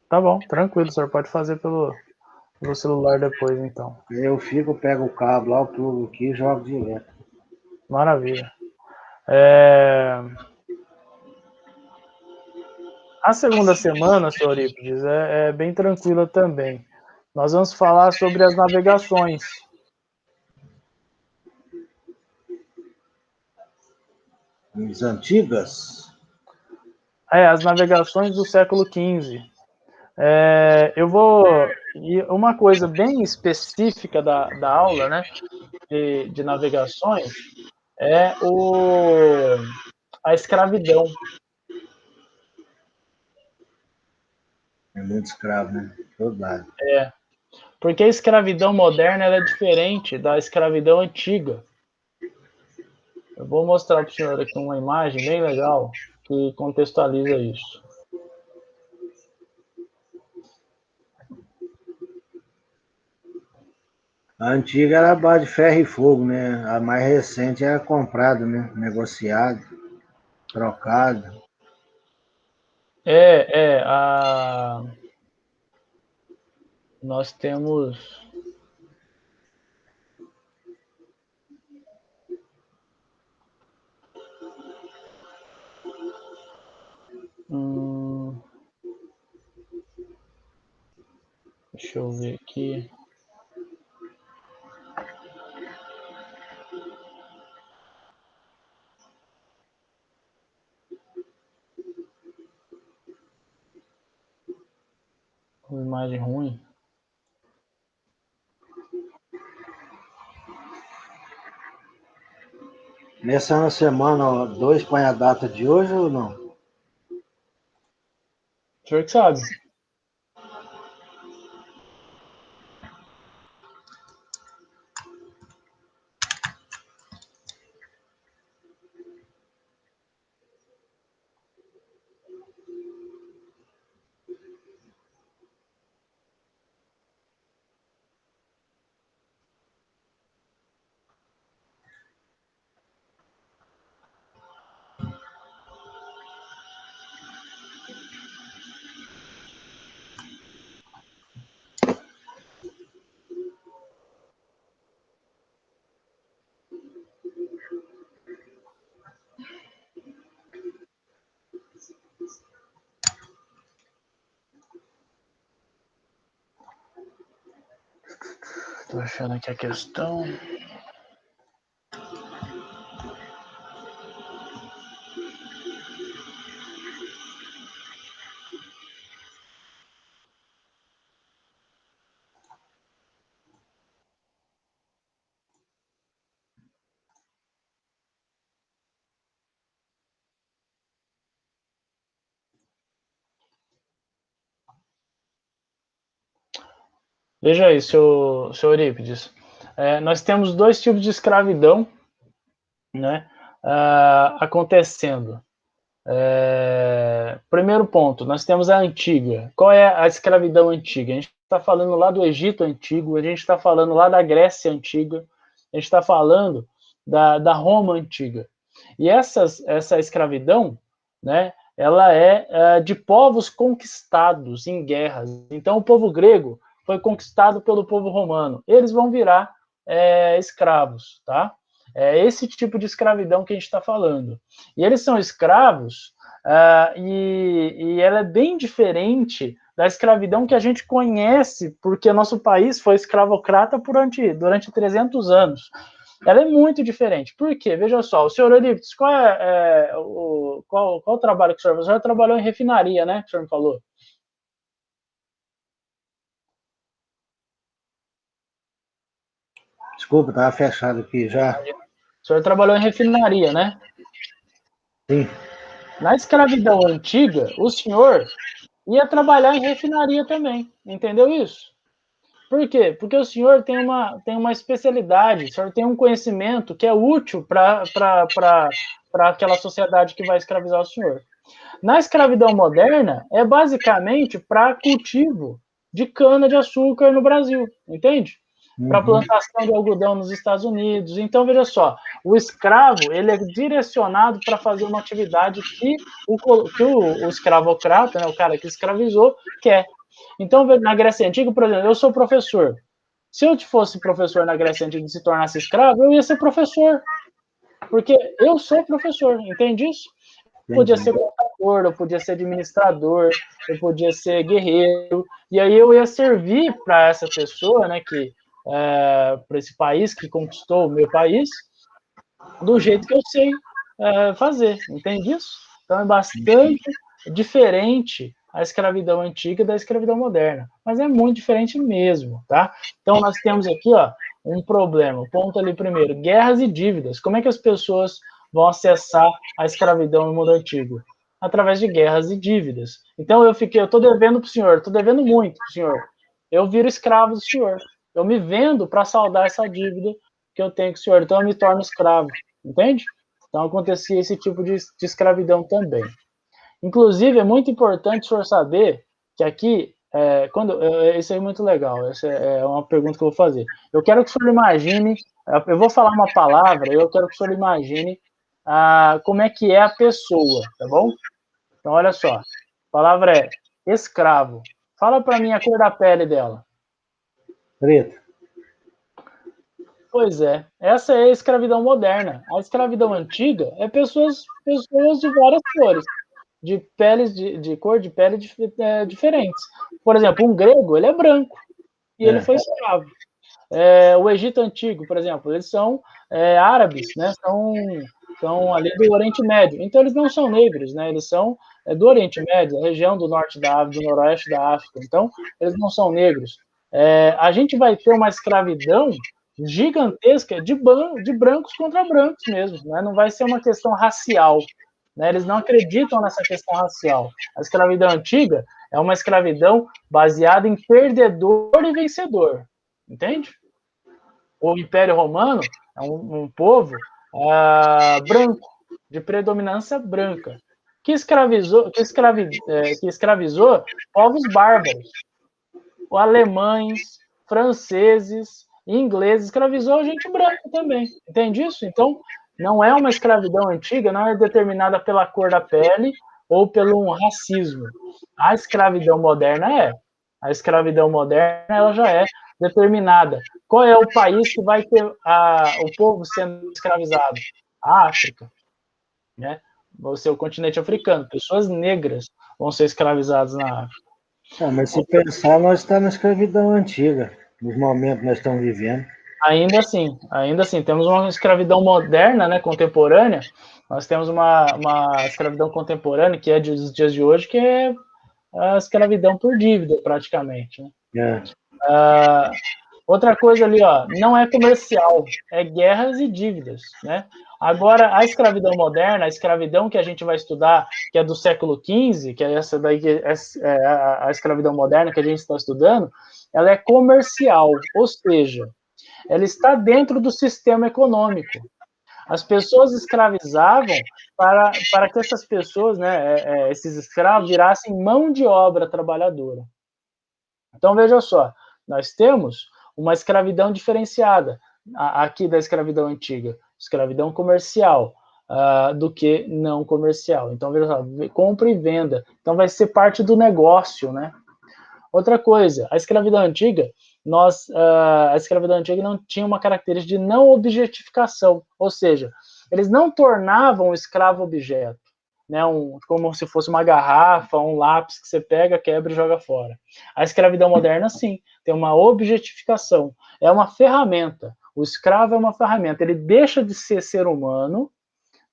Tá bom, tranquilo. O senhor pode fazer pelo celular depois, então. Aí eu pego o cabo lá, o plugo aqui e jogo direto. Maravilha. A segunda semana, senhor Eurípides, é bem tranquila também. Nós vamos falar sobre as navegações. As antigas? As navegações do século XV. E uma coisa bem específica da aula, né, de navegações, é a escravidão. É muito escravo, né? Todo lado. Porque a escravidão moderna ela é diferente da escravidão antiga. Eu vou mostrar para o senhor aqui uma imagem bem legal que contextualiza isso. A antiga era a base de ferro e fogo, né? A mais recente era comprada, né? Negociada, trocada. Nós temos deixa eu ver aqui. Uma imagem ruim. Nessa semana, 2 põe a data de hoje ou não? O senhor que sabe. Tô achando aqui a questão. Veja aí, seu Eurípides. Nós temos dois tipos de escravidão, né, acontecendo. Primeiro ponto, nós temos a antiga. Qual é a escravidão antiga? A gente está falando lá do Egito Antigo, a gente está falando lá da Grécia Antiga, a gente está falando da Roma Antiga. E essa escravidão, né, ela é de povos conquistados em guerras. Então, o povo grego foi conquistado pelo povo romano. Eles vão virar escravos, tá? É esse tipo de escravidão que a gente está falando. E eles são escravos, e ela é bem diferente da escravidão que a gente conhece, porque nosso país foi escravocrata durante 300 anos. Ela é muito diferente. Por quê? Veja só, o senhor Eurípides, qual o trabalho que o senhor faz? O senhor trabalhou em refinaria, né? Que o senhor me falou. Desculpa, estava fechado aqui já. O senhor trabalhou em refinaria, né? Sim. Na escravidão antiga, o senhor ia trabalhar em refinaria também. Entendeu isso? Por quê? Porque o senhor tem uma especialidade, o senhor tem um conhecimento que é útil para aquela sociedade que vai escravizar o senhor. Na escravidão moderna, é basicamente para cultivo de cana-de-açúcar no Brasil, entende? Para plantação de algodão nos Estados Unidos. Então, veja só, o escravo ele é direcionado para fazer uma atividade que o escravocrata, né, o cara que escravizou, quer. Então, na Grécia Antiga, por exemplo, eu sou professor. Se eu fosse professor na Grécia Antiga e se tornasse escravo, eu ia ser professor. Porque eu sou professor, entende isso? Eu podia ser contador, eu podia ser administrador, eu podia ser guerreiro. E aí eu ia servir para essa pessoa, né, para esse país que conquistou o meu país, do jeito que eu sei fazer, entende isso? Então é bastante diferente a escravidão antiga da escravidão moderna, mas é muito diferente mesmo, tá? Então nós temos aqui, ó, um problema, ponto ali primeiro, guerras e dívidas. Como é que as pessoas vão acessar a escravidão no mundo antigo? Através de guerras e dívidas. Então eu estou devendo para o senhor, estou devendo muito para o senhor. Eu viro escravo do senhor. Eu me vendo para saldar essa dívida que eu tenho com o senhor. Então eu me torno escravo, entende? Então acontecia esse tipo de escravidão também. Inclusive, é muito importante o senhor saber que aqui, isso aí é muito legal, essa é uma pergunta que eu vou fazer. Eu quero que o senhor imagine, eu vou falar uma palavra, eu quero que o senhor imagine como é que é a pessoa, tá bom? Então, olha só, a palavra é escravo. Fala para mim a cor da pele dela. Preto. Pois é, essa é a escravidão moderna. A escravidão antiga é pessoas de várias cores, de peles de cor de pele diferentes. Por exemplo, um grego, ele é branco e ele foi escravo. O Egito Antigo, por exemplo, eles são árabes, né? São ali do Oriente Médio. Então eles não são negros, né? Eles são do Oriente Médio, a região do norte da África, do noroeste da África. Então eles não são negros. A gente vai ter uma escravidão gigantesca de brancos contra brancos mesmo, né? Não vai ser uma questão racial, né? Eles não acreditam nessa questão racial. A escravidão antiga é uma escravidão baseada em perdedor e vencedor, entende? O Império Romano é um povo branco, de predominância branca, que escravizou povos bárbaros, alemães, franceses, ingleses, escravizou gente branca também, entende isso? Então, não é uma escravidão antiga, não é determinada pela cor da pele ou pelo racismo. A escravidão moderna é. A escravidão moderna ela já é determinada. Qual é o país que vai ter o povo sendo escravizado? A África, né? Ou seja, o continente africano. Pessoas negras vão ser escravizadas na África. Mas se pensar, nós estamos na escravidão antiga. nos momentos que nós estamos vivendo. Ainda assim, temos uma escravidão moderna, né, contemporânea. Nós temos uma escravidão contemporânea, que é dos dias de hoje, que é a escravidão por dívida, praticamente. Né? Outra coisa ali, ó, não é comercial, é guerras e dívidas, né? Agora, a escravidão moderna, a escravidão que a gente vai estudar, que é do século XV, que é essa daí, a escravidão moderna que a gente está estudando, ela é comercial, ou seja, ela está dentro do sistema econômico. As pessoas escravizavam para que essas pessoas, né, esses escravos, virassem mão de obra trabalhadora. Então, veja só, nós temos uma escravidão diferenciada aqui da escravidão antiga, escravidão comercial, do que não comercial. Então, veja só, compra e venda. Então, vai ser parte do negócio, né? Outra coisa, a escravidão antiga, a escravidão antiga não tinha uma característica de não objetificação, ou seja, eles não tornavam o escravo objeto, né, como se fosse uma garrafa, um lápis que você pega, quebra e joga fora. A escravidão moderna, sim, tem uma objetificação, é uma ferramenta. O escravo é uma ferramenta, ele deixa de ser ser humano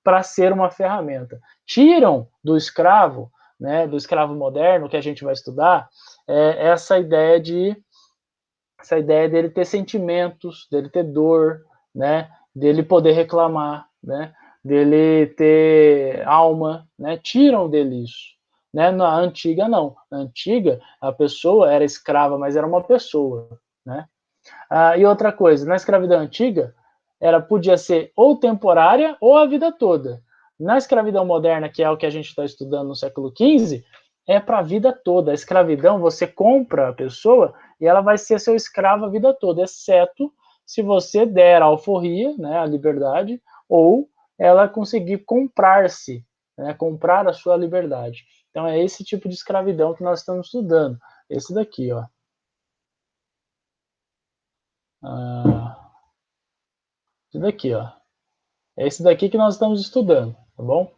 para ser uma ferramenta. Tiram do escravo, né, do escravo moderno, que a gente vai estudar, essa ideia dele ter sentimentos, dele ter dor, né, dele poder reclamar, né, dele ter alma, né, tiram dele isso. Né? Na antiga, não. Na antiga, a pessoa era escrava, mas era uma pessoa. Né? E outra coisa, na escravidão antiga, podia ser ou temporária ou a vida toda. Na escravidão moderna, que é o que a gente está estudando no século XV, é para a vida toda. A escravidão, você compra a pessoa e ela vai ser seu escravo a vida toda, exceto se você der a alforria, né, a liberdade, ou ela conseguir comprar-se, né, comprar a sua liberdade. Então é esse tipo de escravidão que nós estamos estudando. Esse daqui, ó. Esse daqui, ó. É esse daqui que nós estamos estudando, tá bom?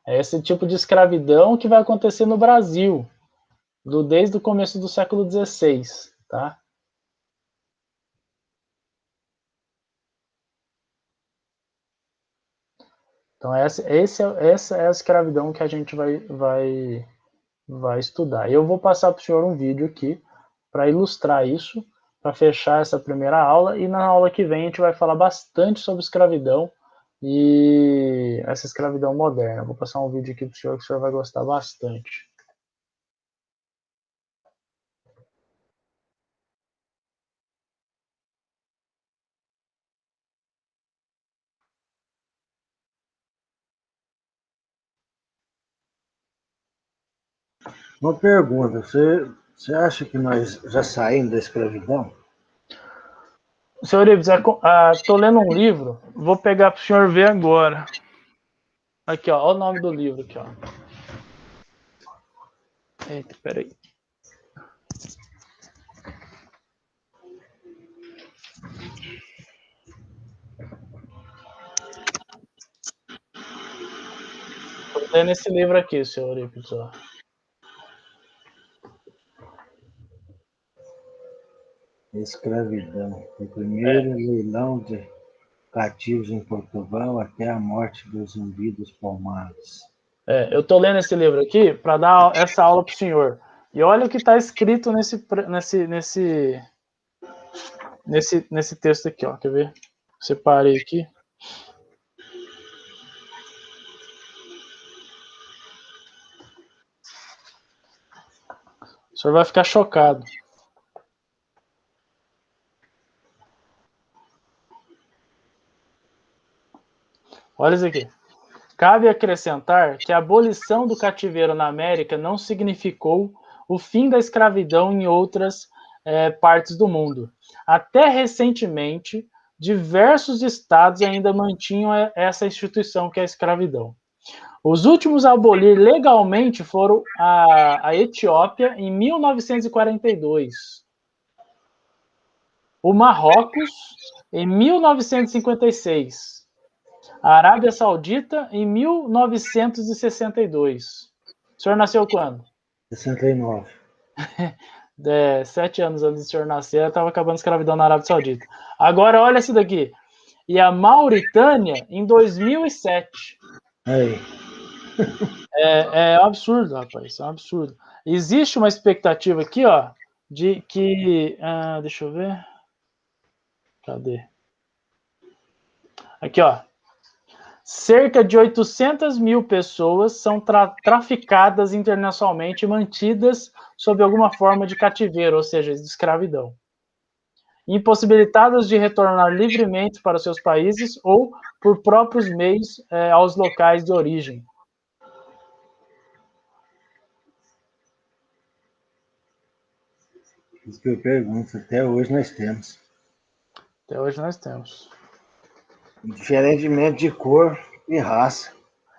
É esse tipo de escravidão que vai acontecer no Brasil, desde o começo do século XVI, tá? Então, essa é a escravidão que a gente vai estudar. Eu vou passar para o senhor um vídeo aqui para ilustrar isso, para fechar essa primeira aula, e na aula que vem a gente vai falar bastante sobre escravidão e essa escravidão moderna. Vou passar um vídeo aqui para o senhor que o senhor vai gostar bastante. Uma pergunta, você acha que nós já saímos da escravidão? Senhor Ives, estou lendo um livro, vou pegar para o senhor ver agora. Aqui, ó, olha o nome do livro aqui, ó. Eita, peraí. Estou lendo esse livro aqui, senhor Ives. Escravidão. O primeiro leilão de cativos em Portugal até a morte dos Zumbi dos Palmares. Eu estou lendo esse livro aqui para dar essa aula para o senhor. E olha o que está escrito nesse texto aqui, ó. Quer ver? Separei aqui. O senhor vai ficar chocado. Olha isso aqui. Cabe acrescentar que a abolição do cativeiro na América não significou o fim da escravidão em outras partes do mundo. Até recentemente, diversos estados ainda mantinham essa instituição que é a escravidão. Os últimos a abolir legalmente foram a Etiópia em 1942, o Marrocos em 1956, a Arábia Saudita em 1962. O senhor nasceu quando? 69. 7 anos antes do senhor nascer, estava acabando a escravidão na Arábia Saudita. Agora, olha isso daqui. E a Mauritânia, em 2007. Aí. É um absurdo, rapaz. Isso é um absurdo. Existe uma expectativa aqui, ó, de que... deixa eu ver. Cadê? Aqui, ó. Cerca de 800 mil pessoas são traficadas internacionalmente e mantidas sob alguma forma de cativeiro, ou seja, de escravidão. Impossibilitadas de retornar livremente para seus países ou por próprios meios aos locais de origem. Isso que eu pergunto, até hoje nós temos. Até hoje nós temos. Diferentemente de cor e raça.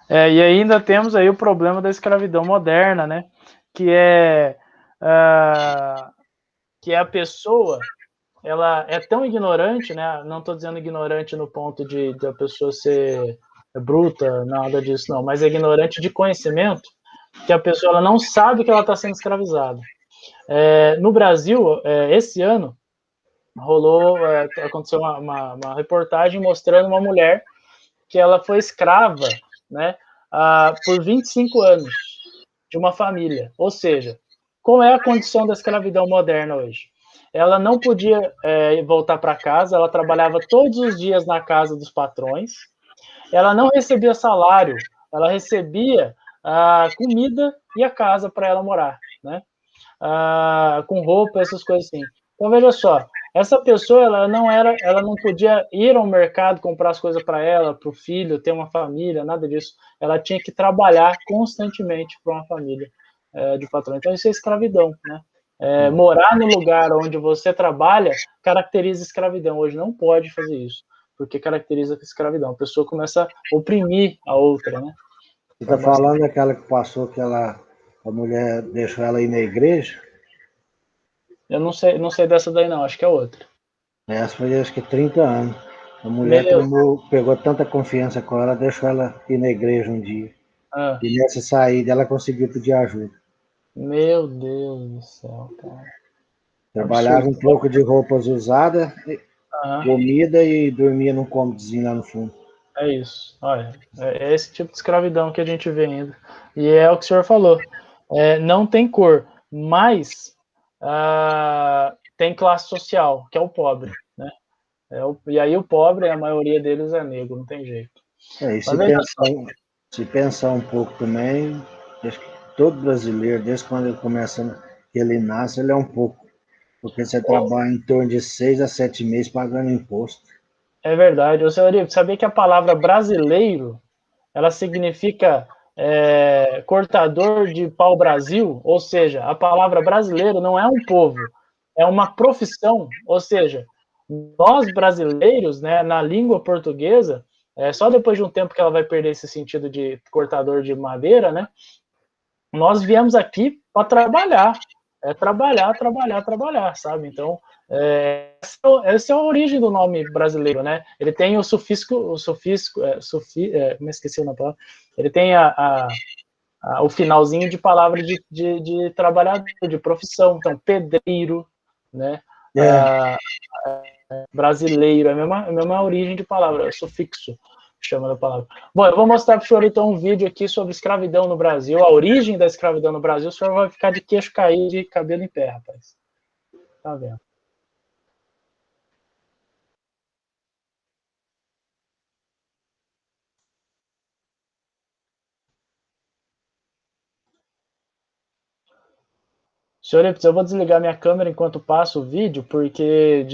E ainda temos aí o problema da escravidão moderna, né? Que é a pessoa, ela é tão ignorante, né? Não estou dizendo ignorante no ponto de a pessoa ser bruta, nada disso não, mas é ignorante de conhecimento, que a pessoa ela não sabe que ela está sendo escravizada. No Brasil, esse ano, aconteceu uma reportagem mostrando uma mulher que ela foi escrava, né, por 25 anos de uma família. Ou seja, qual é a condição da escravidão moderna hoje? Ela não podia voltar para casa, ela trabalhava todos os dias na casa dos patrões, ela não recebia salário, ela recebia a comida e a casa para ela morar, né? Com roupa, essas coisas assim. Então veja só, essa pessoa ela não podia ir ao mercado comprar as coisas para ela, para o filho, ter uma família, nada disso. Ela tinha que trabalhar constantemente para uma família de patrão. Então isso é escravidão, né? Morar no lugar onde você trabalha caracteriza escravidão. Hoje não pode fazer isso, porque caracteriza escravidão. A pessoa começa a oprimir a outra, né? Você está falando daquela que passou que a mulher deixou ela ir na igreja? Eu não sei dessa daí não, acho que é outra. Essa foi acho que 30 anos. A mulher pegou tanta confiança com ela, deixou ela ir na igreja um dia. E nessa saída ela conseguiu pedir ajuda. Meu Deus do céu, cara. Trabalhava um pouco de roupas usadas, comida e dormia num cômodozinho lá no fundo. É isso. Olha, é esse tipo de escravidão que a gente vê ainda. E é o que o senhor falou. Não tem cor, mas tem classe social, que é o pobre, né? E aí o pobre, a maioria deles é negro, não tem jeito. Se pensar um pouco também, acho que todo brasileiro, desde quando ele nasce, ele é um pouco. Porque você trabalha em torno de 6 a 7 meses pagando imposto. É verdade. Você sabia que a palavra brasileiro, ela significa cortador de pau-brasil? Ou seja, a palavra brasileiro não é um povo, é uma profissão. Ou seja, nós brasileiros, né, na língua portuguesa, só depois de um tempo que ela vai perder esse sentido de cortador de madeira, né? Nós viemos aqui para trabalhar. Trabalhar, sabe? Então, essa é a origem do nome brasileiro, né? Ele tem o sufixo, como esqueci o nome, ele tem o finalzinho de palavra de trabalhador, de profissão. Então, pedreiro, né? Brasileiro, é a mesma origem de palavra, é sufixo, chama da palavra. Bom, eu vou mostrar para o senhor então um vídeo aqui sobre escravidão no Brasil, a origem da escravidão no Brasil. O senhor vai ficar de queixo caído, de cabelo em pé, rapaz. Tá vendo? Senhor Ipsis, eu vou desligar minha câmera enquanto passo o vídeo, porque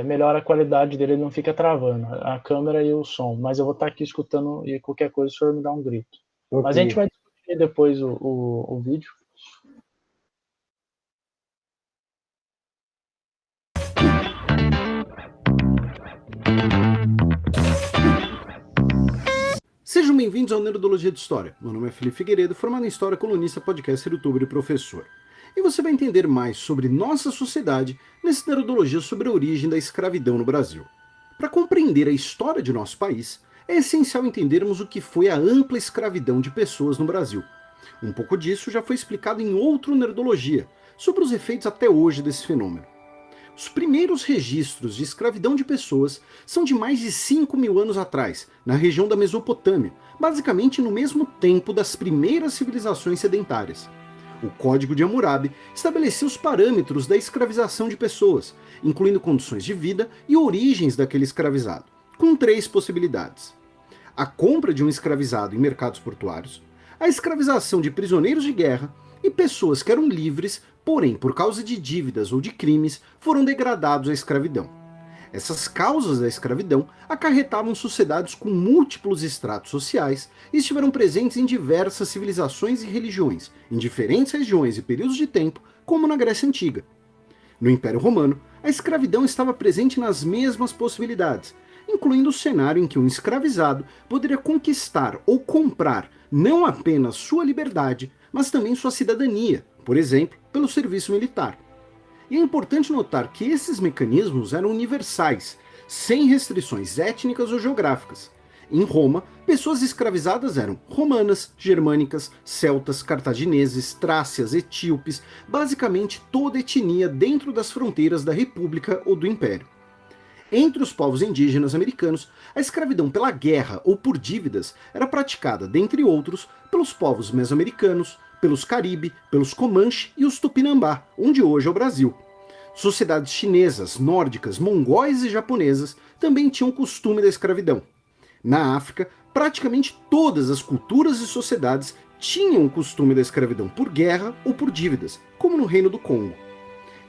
melhora a qualidade dele, ele não fica travando, a câmera e o som. Mas eu vou estar aqui escutando e qualquer coisa o senhor me dá um grito. Okay. Mas a gente vai discutir depois o vídeo. Sejam bem-vindos ao Nerdologia de História. Meu nome é Felipe Figueiredo, formado em História, colunista, podcaster, youtuber e professor. E você vai entender mais sobre nossa sociedade nesse Nerdologia sobre a origem da escravidão no Brasil. Para compreender a história de nosso país, é essencial entendermos o que foi a ampla escravidão de pessoas no Brasil. Um pouco disso já foi explicado em outro Nerdologia, sobre os efeitos até hoje desse fenômeno. Os primeiros registros de escravidão de pessoas são de mais de 5.000 anos atrás, na região da Mesopotâmia, basicamente no mesmo tempo das primeiras civilizações sedentárias. O Código de Hammurabi estabeleceu os parâmetros da escravização de pessoas, incluindo condições de vida e origens daquele escravizado, com 3 possibilidades: a compra de um escravizado em mercados portuários, a escravização de prisioneiros de guerra e pessoas que eram livres, porém por causa de dívidas ou de crimes, foram degradados à escravidão. Essas causas da escravidão acarretavam sociedades com múltiplos estratos sociais e estiveram presentes em diversas civilizações e religiões, em diferentes regiões e períodos de tempo, como na Grécia Antiga. No Império Romano, a escravidão estava presente nas mesmas possibilidades, incluindo o cenário em que um escravizado poderia conquistar ou comprar não apenas sua liberdade, mas também sua cidadania, por exemplo, pelo serviço militar. E é importante notar que esses mecanismos eram universais, sem restrições étnicas ou geográficas. Em Roma, pessoas escravizadas eram romanas, germânicas, celtas, cartagineses, trácias, etíopes, basicamente toda etnia dentro das fronteiras da República ou do Império. Entre os povos indígenas americanos, a escravidão pela guerra ou por dívidas era praticada, dentre outros, pelos povos mesoamericanos, pelos Caribe, pelos Comanche e os Tupinambá, onde hoje é o Brasil. Sociedades chinesas, nórdicas, mongóis e japonesas também tinham o costume da escravidão. Na África, praticamente todas as culturas e sociedades tinham o costume da escravidão por guerra ou por dívidas, como no Reino do Congo.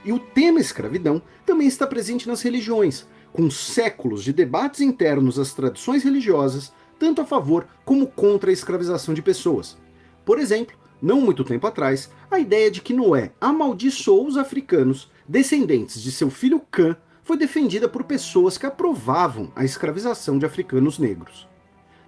E o tema escravidão também está presente nas religiões, com séculos de debates internos às tradições religiosas, tanto a favor como contra a escravização de pessoas. Por exemplo, não muito tempo atrás, a ideia de que Noé amaldiçoou os africanos, descendentes de seu filho Cã, foi defendida por pessoas que aprovavam a escravização de africanos negros.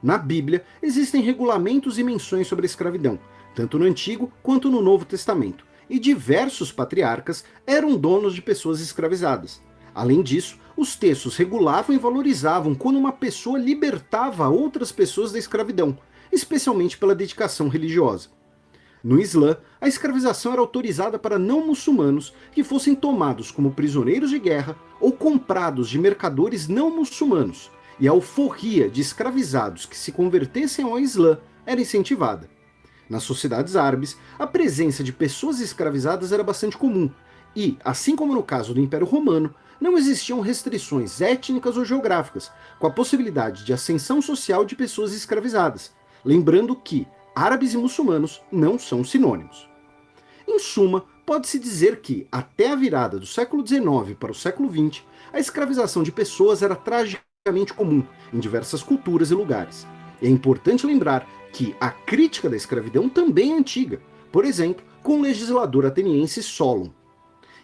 Na Bíblia, existem regulamentos e menções sobre a escravidão, tanto no Antigo quanto no Novo Testamento, e diversos patriarcas eram donos de pessoas escravizadas. Além disso, os textos regulavam e valorizavam quando uma pessoa libertava outras pessoas da escravidão, especialmente pela dedicação religiosa. No Islã, a escravização era autorizada para não muçulmanos que fossem tomados como prisioneiros de guerra ou comprados de mercadores não muçulmanos, e a alforria de escravizados que se convertessem ao Islã era incentivada. Nas sociedades árabes, a presença de pessoas escravizadas era bastante comum, e, assim como no caso do Império Romano, não existiam restrições étnicas ou geográficas, com a possibilidade de ascensão social de pessoas escravizadas, lembrando que árabes e muçulmanos não são sinônimos. Em suma, pode-se dizer que, até a virada do século XIX para o século XX, a escravização de pessoas era tragicamente comum em diversas culturas e lugares. E é importante lembrar que a crítica da escravidão também é antiga, por exemplo, com o legislador ateniense Solon.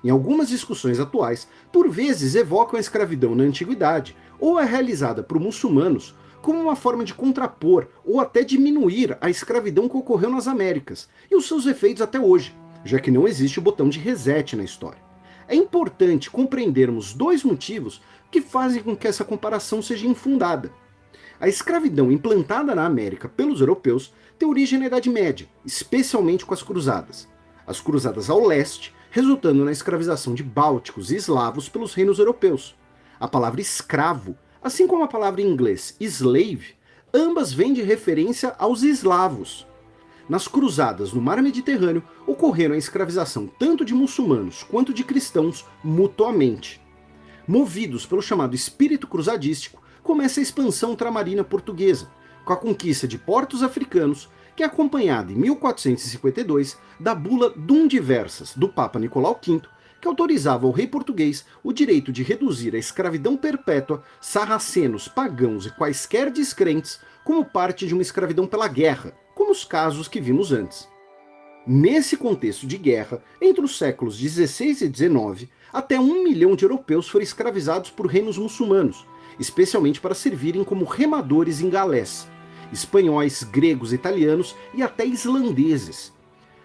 Em algumas discussões atuais, por vezes evocam a escravidão na antiguidade, ou é realizada por muçulmanos, como uma forma de contrapor ou até diminuir a escravidão que ocorreu nas Américas, e os seus efeitos até hoje, já que não existe o botão de reset na história. É importante compreendermos 2 motivos que fazem com que essa comparação seja infundada. A escravidão implantada na América pelos europeus tem origem na Idade Média, especialmente com as cruzadas. As cruzadas ao leste, resultando na escravização de bálticos e eslavos pelos reinos europeus. A palavra escravo, assim como a palavra em inglês slave, ambas vêm de referência aos eslavos. Nas cruzadas no mar Mediterrâneo, ocorreram a escravização tanto de muçulmanos quanto de cristãos mutuamente. Movidos pelo chamado espírito cruzadístico, começa a expansão ultramarina portuguesa, com a conquista de portos africanos, que é acompanhada em 1452 da bula Dum Diversas, do Papa Nicolau V, que autorizava ao rei português o direito de reduzir a escravidão perpétua sarracenos, pagãos e quaisquer descrentes como parte de uma escravidão pela guerra, como os casos que vimos antes. Nesse contexto de guerra, entre os séculos XVI e XIX, até 1 milhão de europeus foram escravizados por reinos muçulmanos, especialmente para servirem como remadores em galés, espanhóis, gregos, italianos e até islandeses.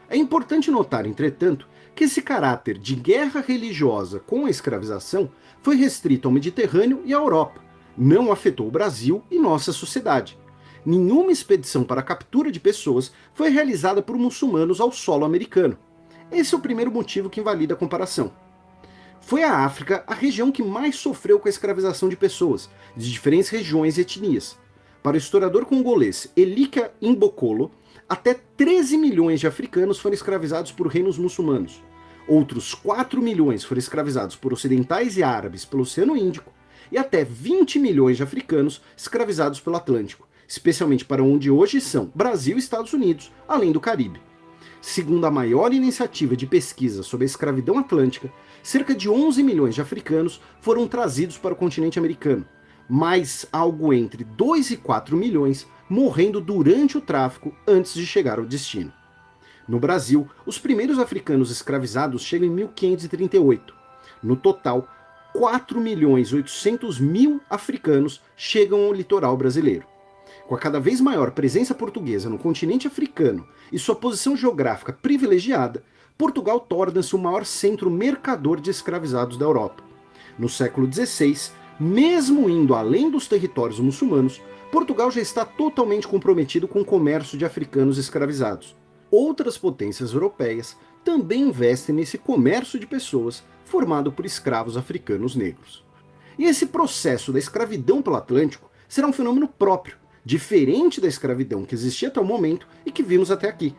É importante notar, entretanto, que esse caráter de guerra religiosa com a escravização foi restrito ao Mediterrâneo e à Europa, não afetou o Brasil e nossa sociedade. Nenhuma expedição para a captura de pessoas foi realizada por muçulmanos ao solo americano. Esse é o primeiro motivo que invalida a comparação. Foi a África a região que mais sofreu com a escravização de pessoas, de diferentes regiões e etnias. Para o historiador congolês Elika Imbokolo, até 13 milhões de africanos foram escravizados por reinos muçulmanos. Outros 4 milhões foram escravizados por ocidentais e árabes pelo Oceano Índico, e até 20 milhões de africanos escravizados pelo Atlântico, especialmente para onde hoje são Brasil e Estados Unidos, além do Caribe. Segundo a maior iniciativa de pesquisa sobre a escravidão atlântica, cerca de 11 milhões de africanos foram trazidos para o continente americano, mais algo entre 2 e 4 milhões morrendo durante o tráfico antes de chegar ao destino. No Brasil, os primeiros africanos escravizados chegam em 1538. No total, 4.800.000 africanos chegam ao litoral brasileiro. Com a cada vez maior presença portuguesa no continente africano e sua posição geográfica privilegiada, Portugal torna-se o maior centro mercador de escravizados da Europa. No século XVI, mesmo indo além dos territórios muçulmanos, Portugal já está totalmente comprometido com o comércio de africanos escravizados. Outras potências europeias também investem nesse comércio de pessoas formado por escravos africanos negros. E esse processo da escravidão pelo Atlântico será um fenômeno próprio, diferente da escravidão que existia até o momento e que vimos até aqui.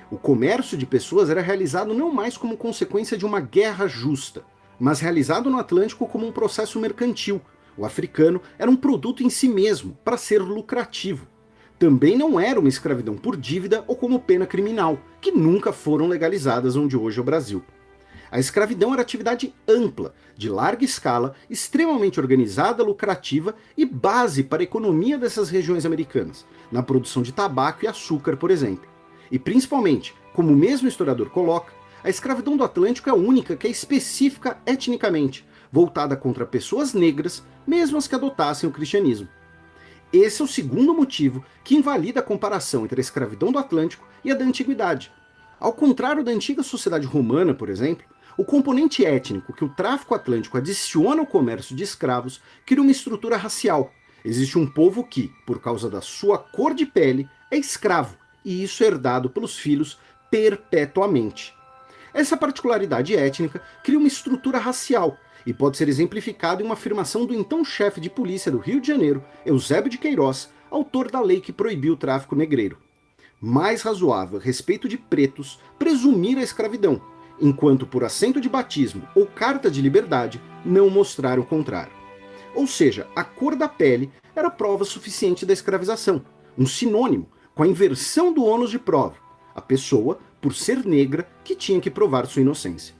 O comércio de pessoas era realizado não mais como consequência de uma guerra justa, mas realizado no Atlântico como um processo mercantil. O africano era um produto em si mesmo, para ser lucrativo. Também não era uma escravidão por dívida ou como pena criminal, que nunca foram legalizadas onde hoje é o Brasil. A escravidão era atividade ampla, de larga escala, extremamente organizada, lucrativa e base para a economia dessas regiões americanas, na produção de tabaco e açúcar, por exemplo. E principalmente, como o mesmo historiador coloca, a escravidão do Atlântico é a única que é específica etnicamente, voltada contra pessoas negras, mesmo as que adotassem o cristianismo. Esse é o segundo motivo que invalida a comparação entre a escravidão do Atlântico e a da Antiguidade. Ao contrário da antiga sociedade romana, por exemplo, o componente étnico que o tráfico atlântico adiciona ao comércio de escravos cria uma estrutura racial. Existe um povo que, por causa da sua cor de pele, é escravo, e isso é herdado pelos filhos perpetuamente. Essa particularidade étnica cria uma estrutura racial, e pode ser exemplificado em uma afirmação do então chefe de polícia do Rio de Janeiro, Eusébio de Queiroz, autor da lei que proibiu o tráfico negreiro. Mais razoável a respeito de pretos presumir a escravidão, enquanto por assento de batismo ou carta de liberdade não mostrar o contrário. Ou seja, a cor da pele era prova suficiente da escravização, um sinônimo com a inversão do ônus de prova, a pessoa, por ser negra, que tinha que provar sua inocência.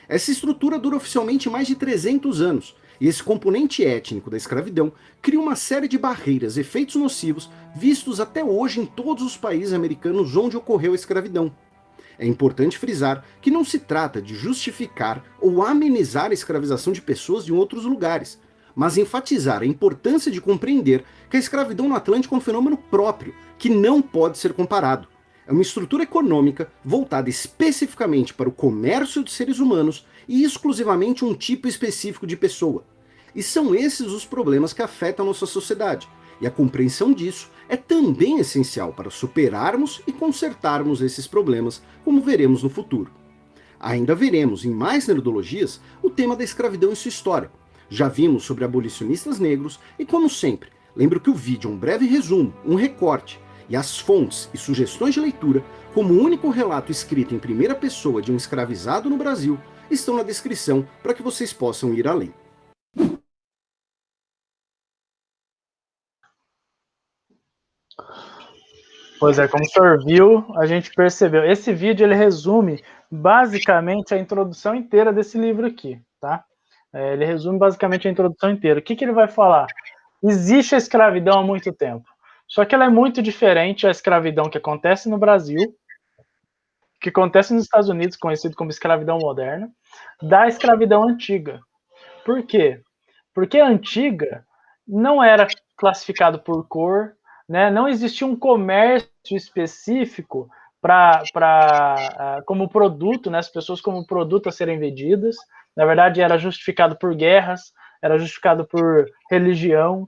Essa estrutura dura oficialmente mais de 300 anos, e esse componente étnico da escravidão cria uma série de barreiras e efeitos nocivos vistos até hoje em todos os países americanos onde ocorreu a escravidão. É importante frisar que não se trata de justificar ou amenizar a escravização de pessoas de outros lugares, mas enfatizar a importância de compreender que a escravidão no Atlântico é um fenômeno próprio, que não pode ser comparado. É uma estrutura econômica voltada especificamente para o comércio de seres humanos e exclusivamente um tipo específico de pessoa. E são esses os problemas que afetam a nossa sociedade, e a compreensão disso é também essencial para superarmos e consertarmos esses problemas, como veremos no futuro. Ainda veremos em mais nerdologias o tema da escravidão e sua história. Já vimos sobre abolicionistas negros e, como sempre, lembro que o vídeo é um breve resumo, um recorte, e as fontes e sugestões de leitura, como o único relato escrito em primeira pessoa de um escravizado no Brasil, estão na descrição para que vocês possam ir além. Pois é, como o senhor viu, a gente percebeu. Esse vídeo ele resume basicamente a introdução inteira desse livro aqui, tá? Ele resume basicamente a introdução inteira. O que ele vai falar? Existe a escravidão há muito tempo. Só que ela é muito diferente da escravidão que acontece no Brasil, que acontece nos Estados Unidos, conhecido como escravidão moderna, da escravidão antiga. Por quê? Porque a antiga não era classificado por cor, né? Não existia um comércio específico como produto, né? As pessoas como produto a serem vendidas. Na verdade, era justificado por guerras, era justificado por religião,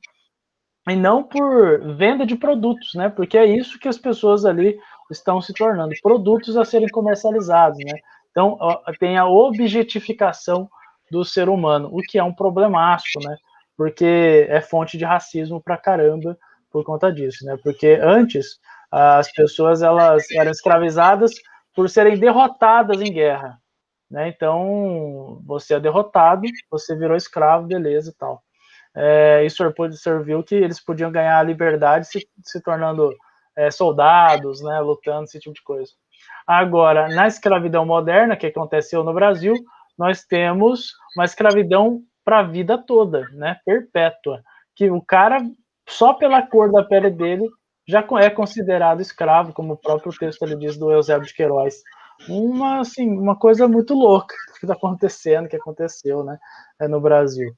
e não por venda de produtos, né? Porque é isso que as pessoas ali estão se tornando, produtos a serem comercializados, né? Então, tem a objetificação do ser humano, o que é um problemaço, né? Porque é fonte de racismo pra caramba por conta disso, né? Porque antes as pessoas elas eram escravizadas por serem derrotadas em guerra, né? Então, você é derrotado, você virou escravo, beleza e tal. Isso serviu que eles podiam ganhar a liberdade se tornando soldados, né? Lutando, esse tipo de coisa. Agora, na escravidão moderna, que aconteceu no Brasil, nós temos uma escravidão para a vida toda, né? Perpétua. Que o cara, só pela cor da pele dele, já é considerado escravo, como o próprio texto ali diz do Eusébio de Queiroz. Uma coisa muito louca que está acontecendo, que aconteceu, né, no Brasil.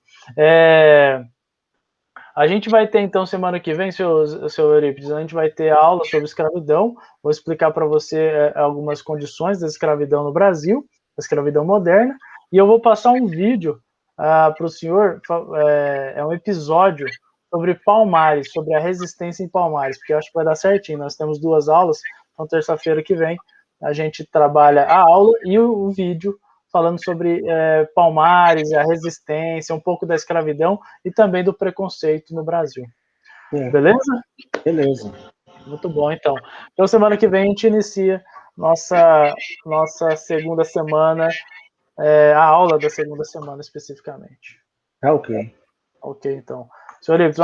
A gente vai ter, então, semana que vem, seu Eurípides, a gente vai ter aula sobre escravidão. Vou explicar para você algumas condições da escravidão no Brasil, da escravidão moderna, e eu vou passar um vídeo para o senhor, é um episódio sobre Palmares, sobre a resistência em Palmares, porque eu acho que vai dar certinho. Nós temos 2 aulas, então terça-feira que vem a gente trabalha a aula e o vídeo falando sobre Palmares, a resistência, um pouco da escravidão e também do preconceito no Brasil. Beleza? Beleza. Muito bom, então. Então, semana que vem a gente inicia nossa segunda semana, a aula da segunda semana especificamente. Tá ok. Ok, então. Senhor Ives,